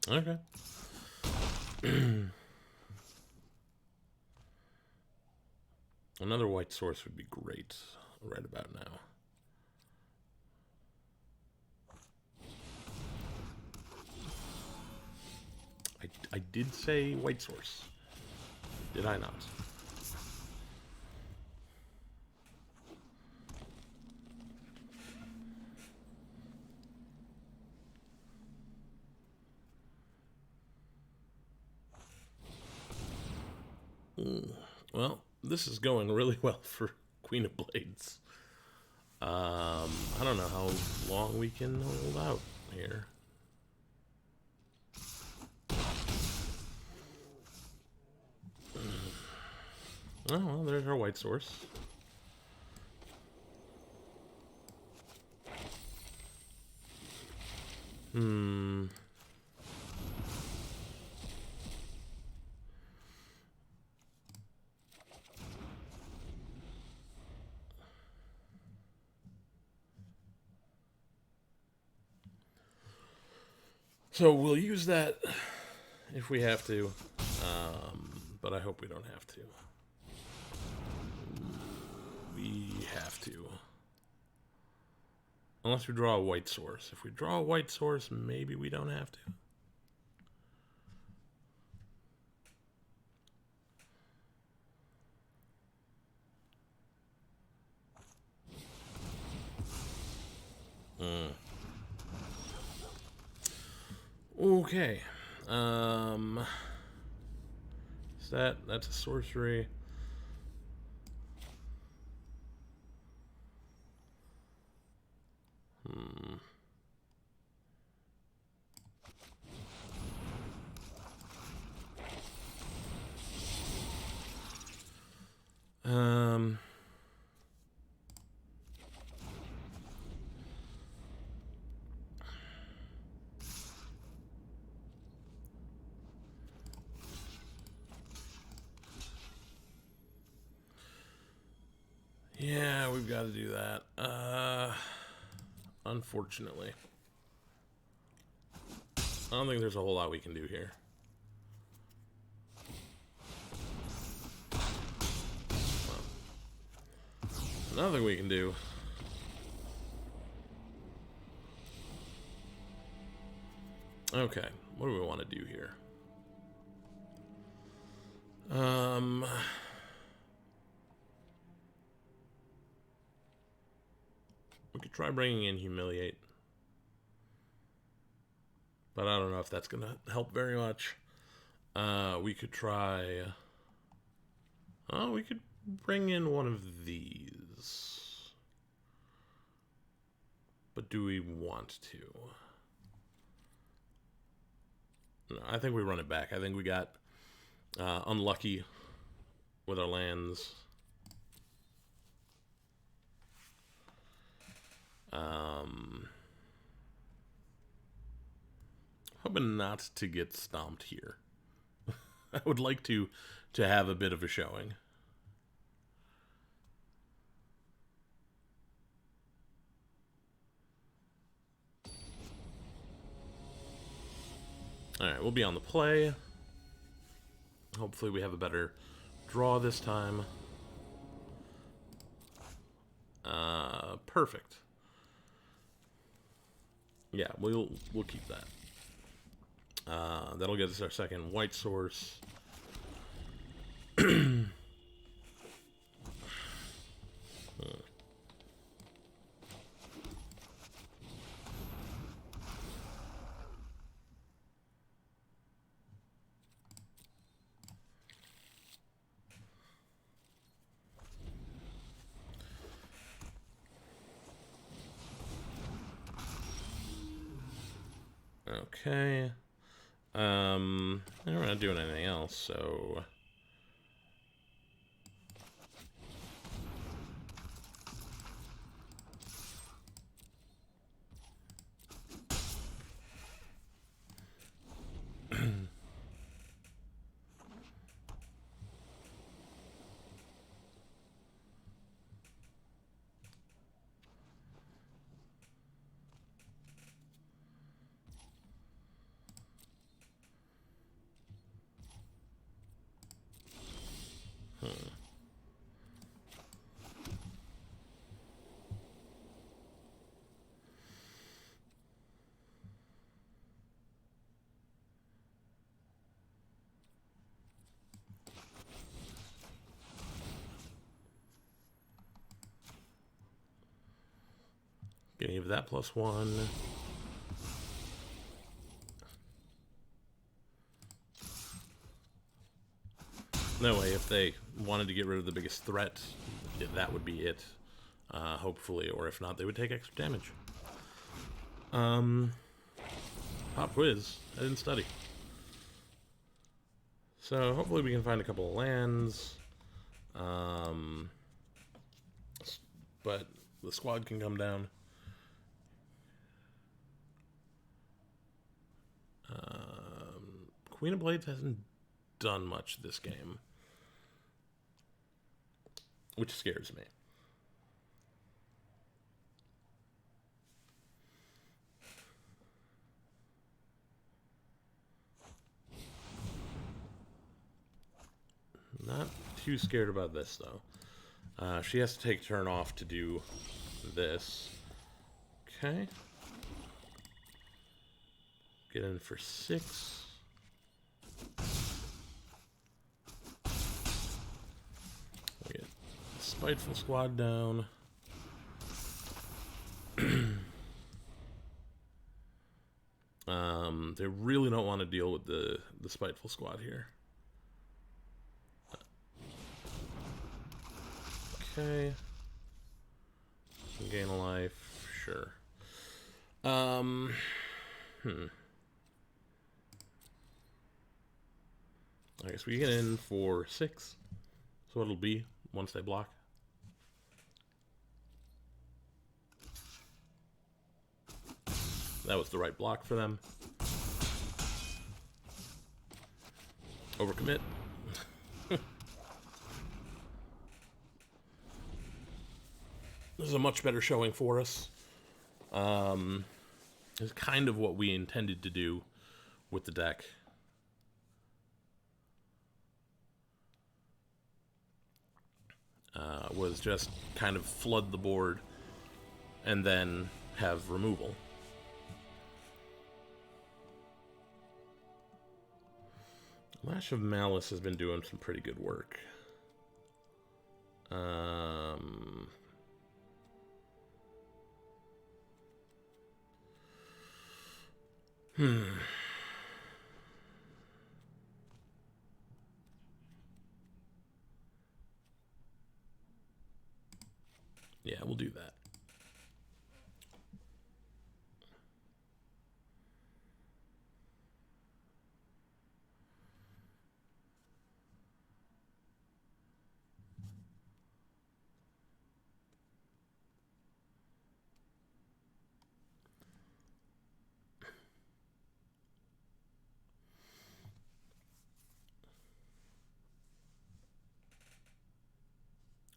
Okay. Another white source would be great right about now. I did say white source. Did I not? Well, this is going really well for Queen of Blades. I don't know how long we can hold out here. Oh, well, there's our white source. So we'll use that if we have to, but I hope we don't have to. We have to. Unless we draw a white source. If we draw a white source, maybe we don't have to. Okay. That's a sorcery. Yeah, we've got to do that. Unfortunately. I don't think there's a whole lot we can do here. Another thing we can do. Okay, what do we want to do here? We could try bringing in Humiliate. But I don't know if that's going to help very much. We could try... Oh, we could bring in one of these. But do we want to? No, I think we run it back. I think we got unlucky with our lands. Hoping not to get stomped here. I would like to have a bit of a showing. Alright, we'll be on the play. Hopefully we have a better draw this time. Perfect. Yeah, we'll keep that. That'll get us our second white source. Okay. We're not doing anything else, so... Give that +1. No way, if they wanted to get rid of the biggest threat, yeah, that would be it. Hopefully, or if not, they would take extra damage. Pop quiz. I didn't study. So hopefully we can find a couple of lands. But the squad can come down. Queen of Blades hasn't done much this game, which scares me. Not too scared about this, though. She has to take a turn off to do this. Okay. Get in for 6. We get Spiteful Squad down. They really don't want to deal with the Spiteful Squad here. Okay. Gain a life, sure. I guess we get in for 6. So it'll be once they block. That was the right block for them. Overcommit. This is a much better showing for us. It's kind of what we intended to do with the deck. Was just kind of flood the board and then have removal. Lash of Malice has been doing some pretty good work. Yeah, we'll do that.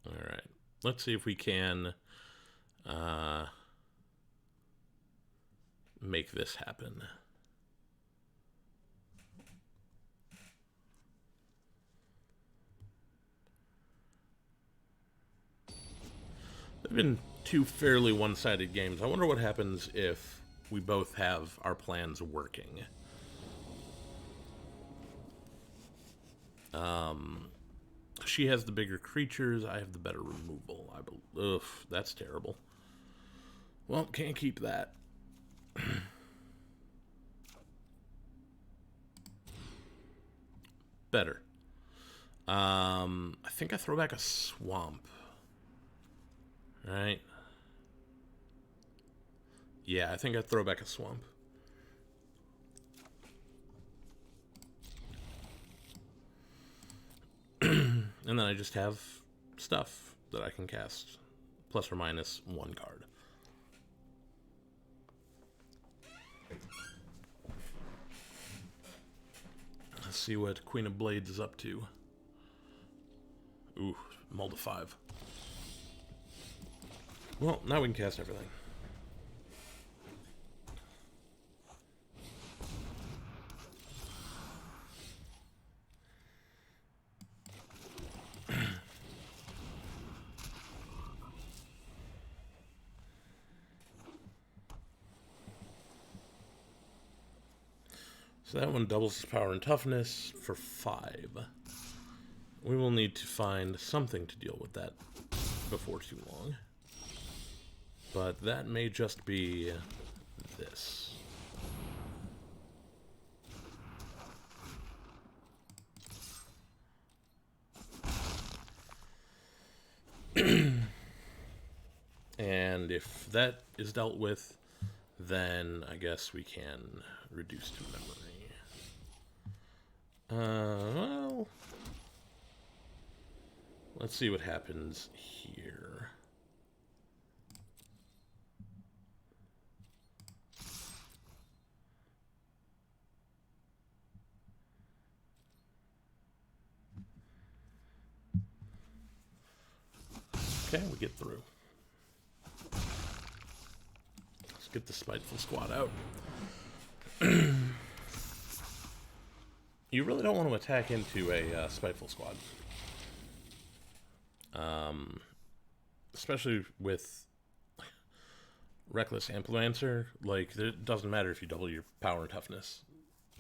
All right. Let's see if we can make this happen. They've been 2 fairly one-sided games. I wonder what happens if we both have our plans working. She has the bigger creatures. I have the better removal. Ugh, that's terrible. Well, can't keep that. Better. I think I throw back a swamp. Right? Yeah, I think I throw back a swamp. And then I just have stuff that I can cast plus or minus 1 card. Let's see what Queen of Blades is up to. Ooh, mull to 5. Well, now we can cast everything. So that one doubles his power and toughness for 5. We will need to find something to deal with that before too long. But that may just be this. And if that is dealt with, then I guess we can reduce to memory. Well, let's see what happens here. Okay, we get through. Let's get the Spiteful Squad out. You really don't want to attack into a Spiteful Squad. Especially with Reckless Amplimancer. Like, it doesn't matter if you double your power and toughness.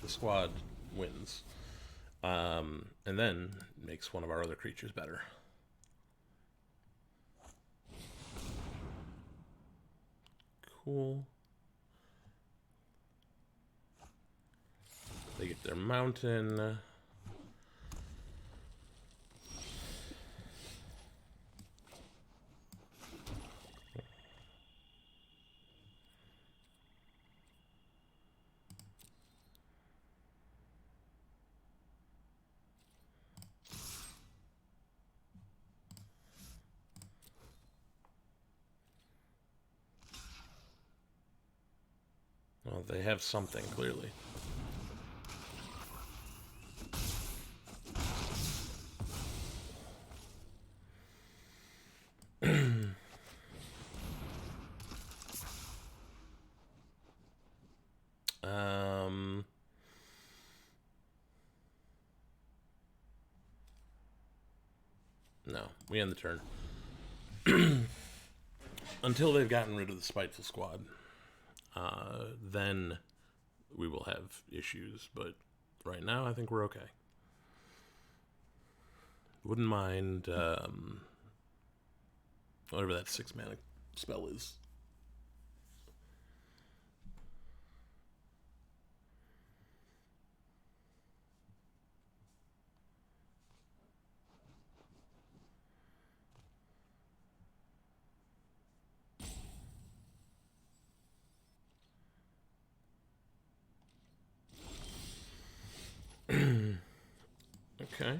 The squad wins. And then makes one of our other creatures better. Cool. They get their mountain. Well, they have something, clearly. No, we end the turn. Until they've gotten rid of the Spiteful Squad. Then we will have issues, but right now I think we're okay. Wouldn't mind whatever that 6 mana spell is. Okay.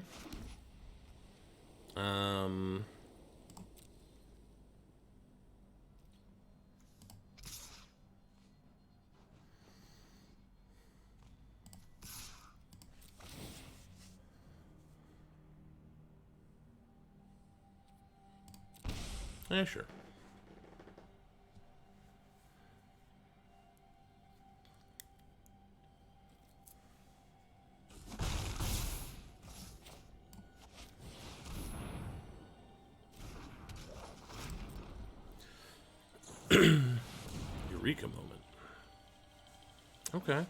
Yeah, sure. Eureka moment. Okay.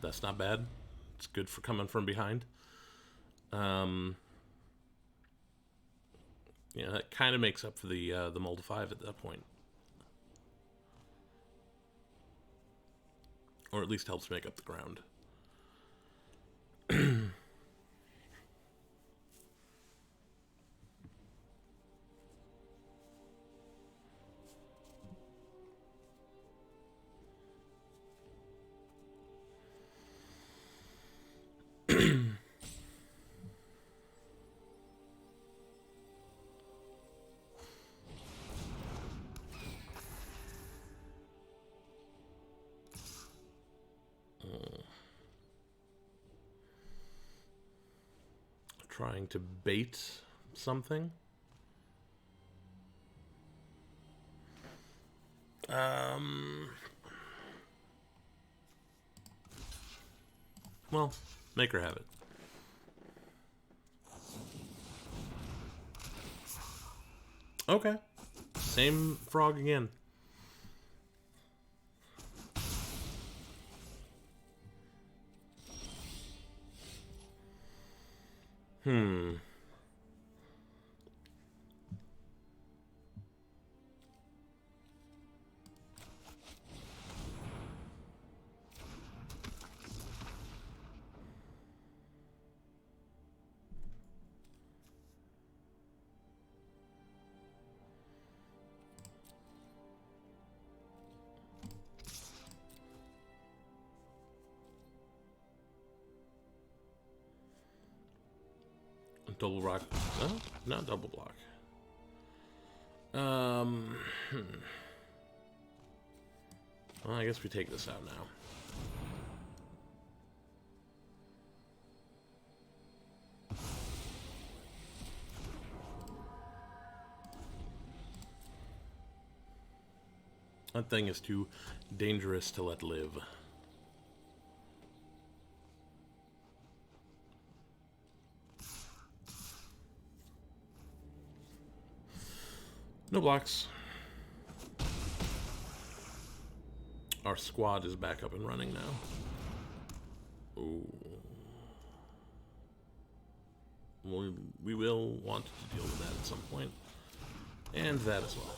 That's not bad. It's good for coming from behind. Yeah, that kind of makes up for the mull to 5 at that point. Or at least helps make up the ground. Trying to bait something. Well, make her have it. Okay. Same frog again. Double rock. No, not double block. Well, I guess we take this out now. That thing is too dangerous to let live. No blocks. Our squad is back up and running now. Ooh. We will want to deal with that at some point. And that as well.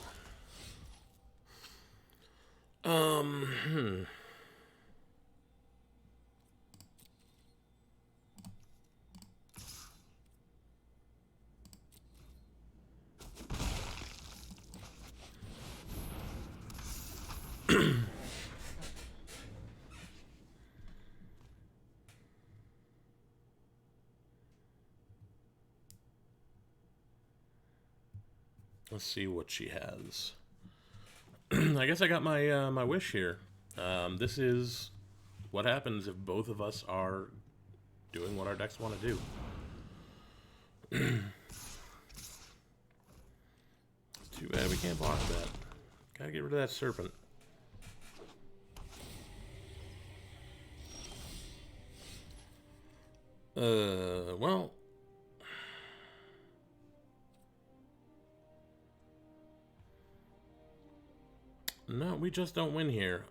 Let's see what she has. I guess I got my my wish here. This is what happens if both of us are doing what our decks want to do. Too bad we can't block that. Gotta get rid of that serpent. Well. No, we just don't win here.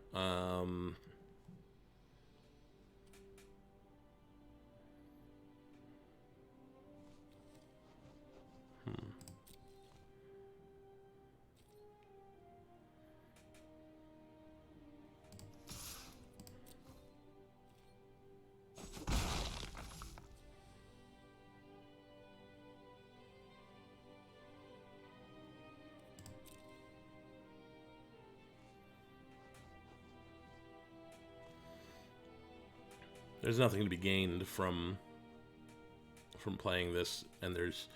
There's nothing to be gained from playing this, and there's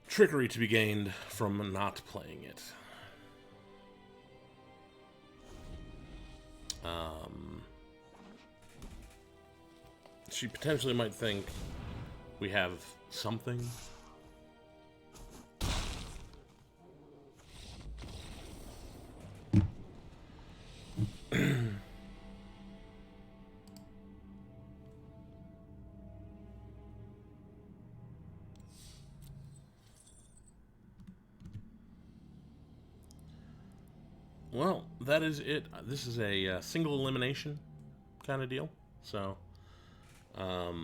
trickery to be gained from not playing it. She potentially might think we have something. Well, that is it. This is a single elimination kind of deal. So, yeah.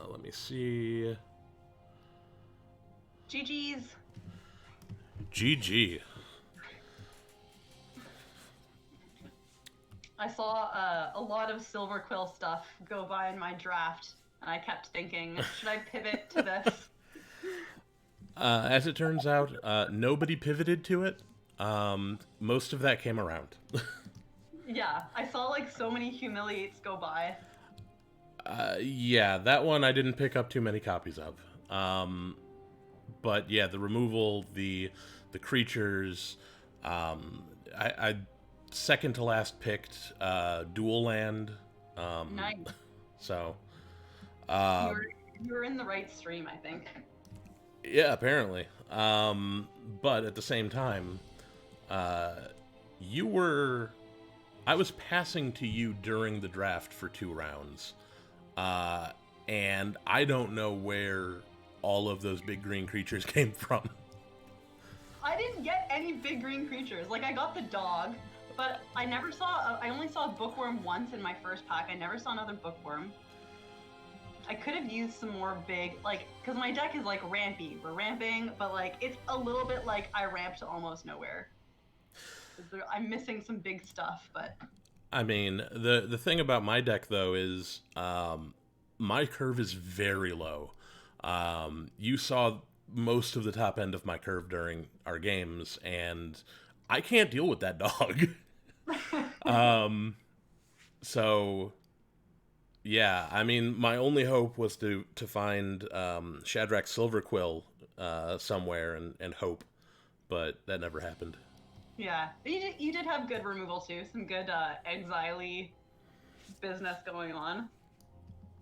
Let me see. GG's. GG. I saw a lot of Silver Quill stuff go by in my draft, and I kept thinking, should I pivot to this? As it turns out, nobody pivoted to it. Most of that came around. Yeah, I saw like so many humiliates go by. Yeah, that one I didn't pick up too many copies of. But yeah, the removal, the creatures, I second to last picked Dual Land. Nice. So, You were in the right stream, I think. yeah, apparently. But at the same time, you were. I was passing to you during the draft for 2 rounds. And I don't know where all of those big green creatures came from. I didn't get any big green creatures. Like, I got the dog, but I never saw. I only saw a bookworm once in my first pack. I never saw another bookworm. I could have used some more big, like, because my deck is like rampy. We're ramping, but like it's a little bit like I ramp to almost nowhere. I'm missing some big stuff, but. I mean, the thing about my deck though is my curve is very low. You saw most of the top end of my curve during our games, and I can't deal with that dog. So yeah, I mean, my only hope was to find Shadrach Silverquill somewhere and hope, but that never happened. Yeah, you did have good removal too. Some good exile-y business going on.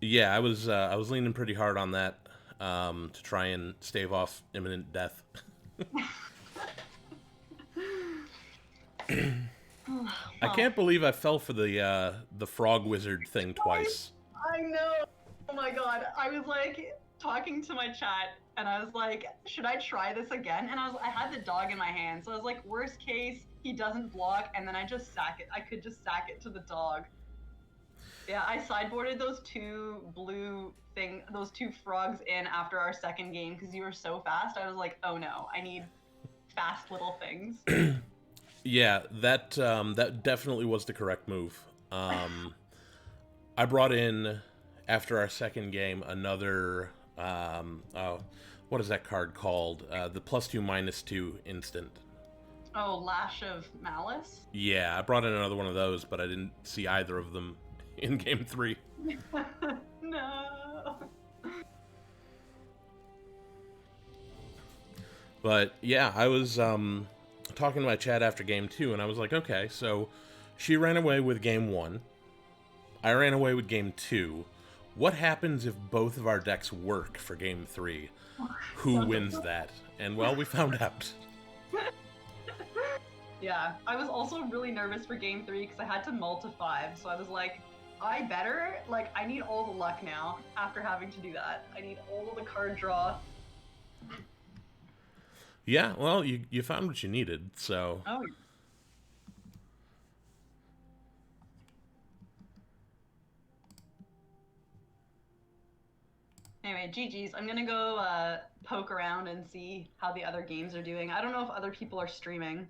Yeah, I was leaning pretty hard on that to try and stave off imminent death. I can't believe I fell for the frog wizard thing twice. I know. Oh my god. I was like talking to my chat and I was like, should I try this again? And I had the dog in my hand, so I was like, worst case, he doesn't block, and then I just sack it. I could just sack it to the dog. Yeah, I sideboarded those 2 those 2 frogs in after our second game because you were so fast. I was like, oh no, I need fast little things. Yeah, that definitely was the correct move. I brought in, after our second game, another what is that card called? The +2/-2 instant. Oh, Lash of Malice? Yeah, I brought in another one of those, but I didn't see either of them in game 3. No. But yeah, I was talking to my chat after game 2, and I was like, okay, so she ran away with game 1. I ran away with game 2. What happens if both of our decks work for game 3? Who wins that? And well, we found out. Yeah, I was also really nervous for game 3 because I had to mull to 5, so I was like, I need all the luck now after having to do that. I need all the card draw. Yeah, well, you found what you needed, so... Oh. Anyway, GG's. I'm gonna go poke around and see how the other games are doing. I don't know if other people are streaming.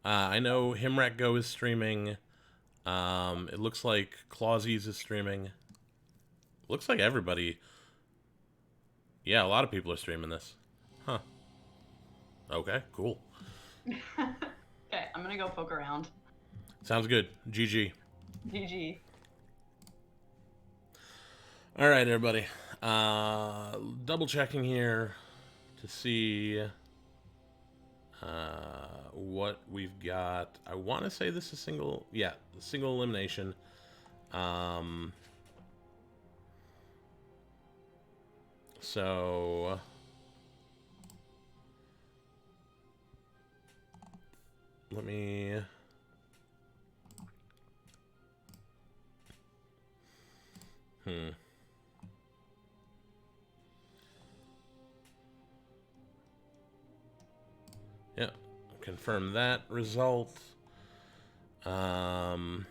I know Himrak Go is streaming. It looks like Clausies is streaming. Looks like everybody... Yeah, a lot of people are streaming this. Huh. Okay, cool. Okay, I'm gonna go poke around. Sounds good. GG. GG. All right, everybody. Double checking here to see what we've got. I want to say this is single elimination. So let me... Yeah, confirm that result. But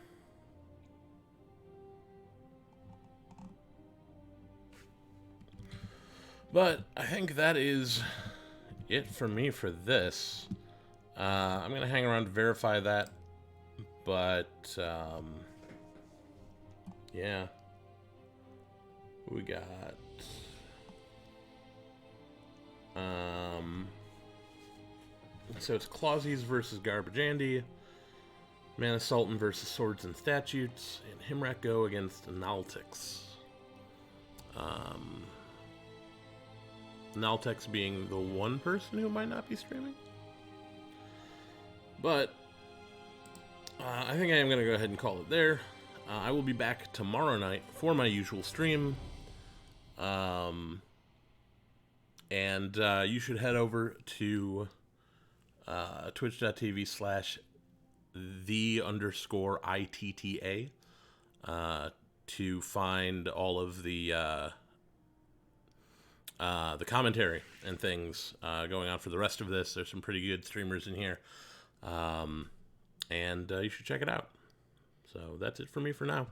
I think that is it for me for this. I'm going to hang around to verify that. But, yeah. We got... So it's Clausies versus Garbage Andy, Mana Sultan versus Swords and Statutes, and Himrak go against Naltix. Naltix being the one person who might not be streaming. But I think I am going to go ahead and call it there. I will be back tomorrow night for my usual stream. And you should head over to twitch.tv/the_ITTA to find all of the commentary and things going on for the rest of this. There's some pretty good streamers in here. And you should check it out. So that's it for me for now.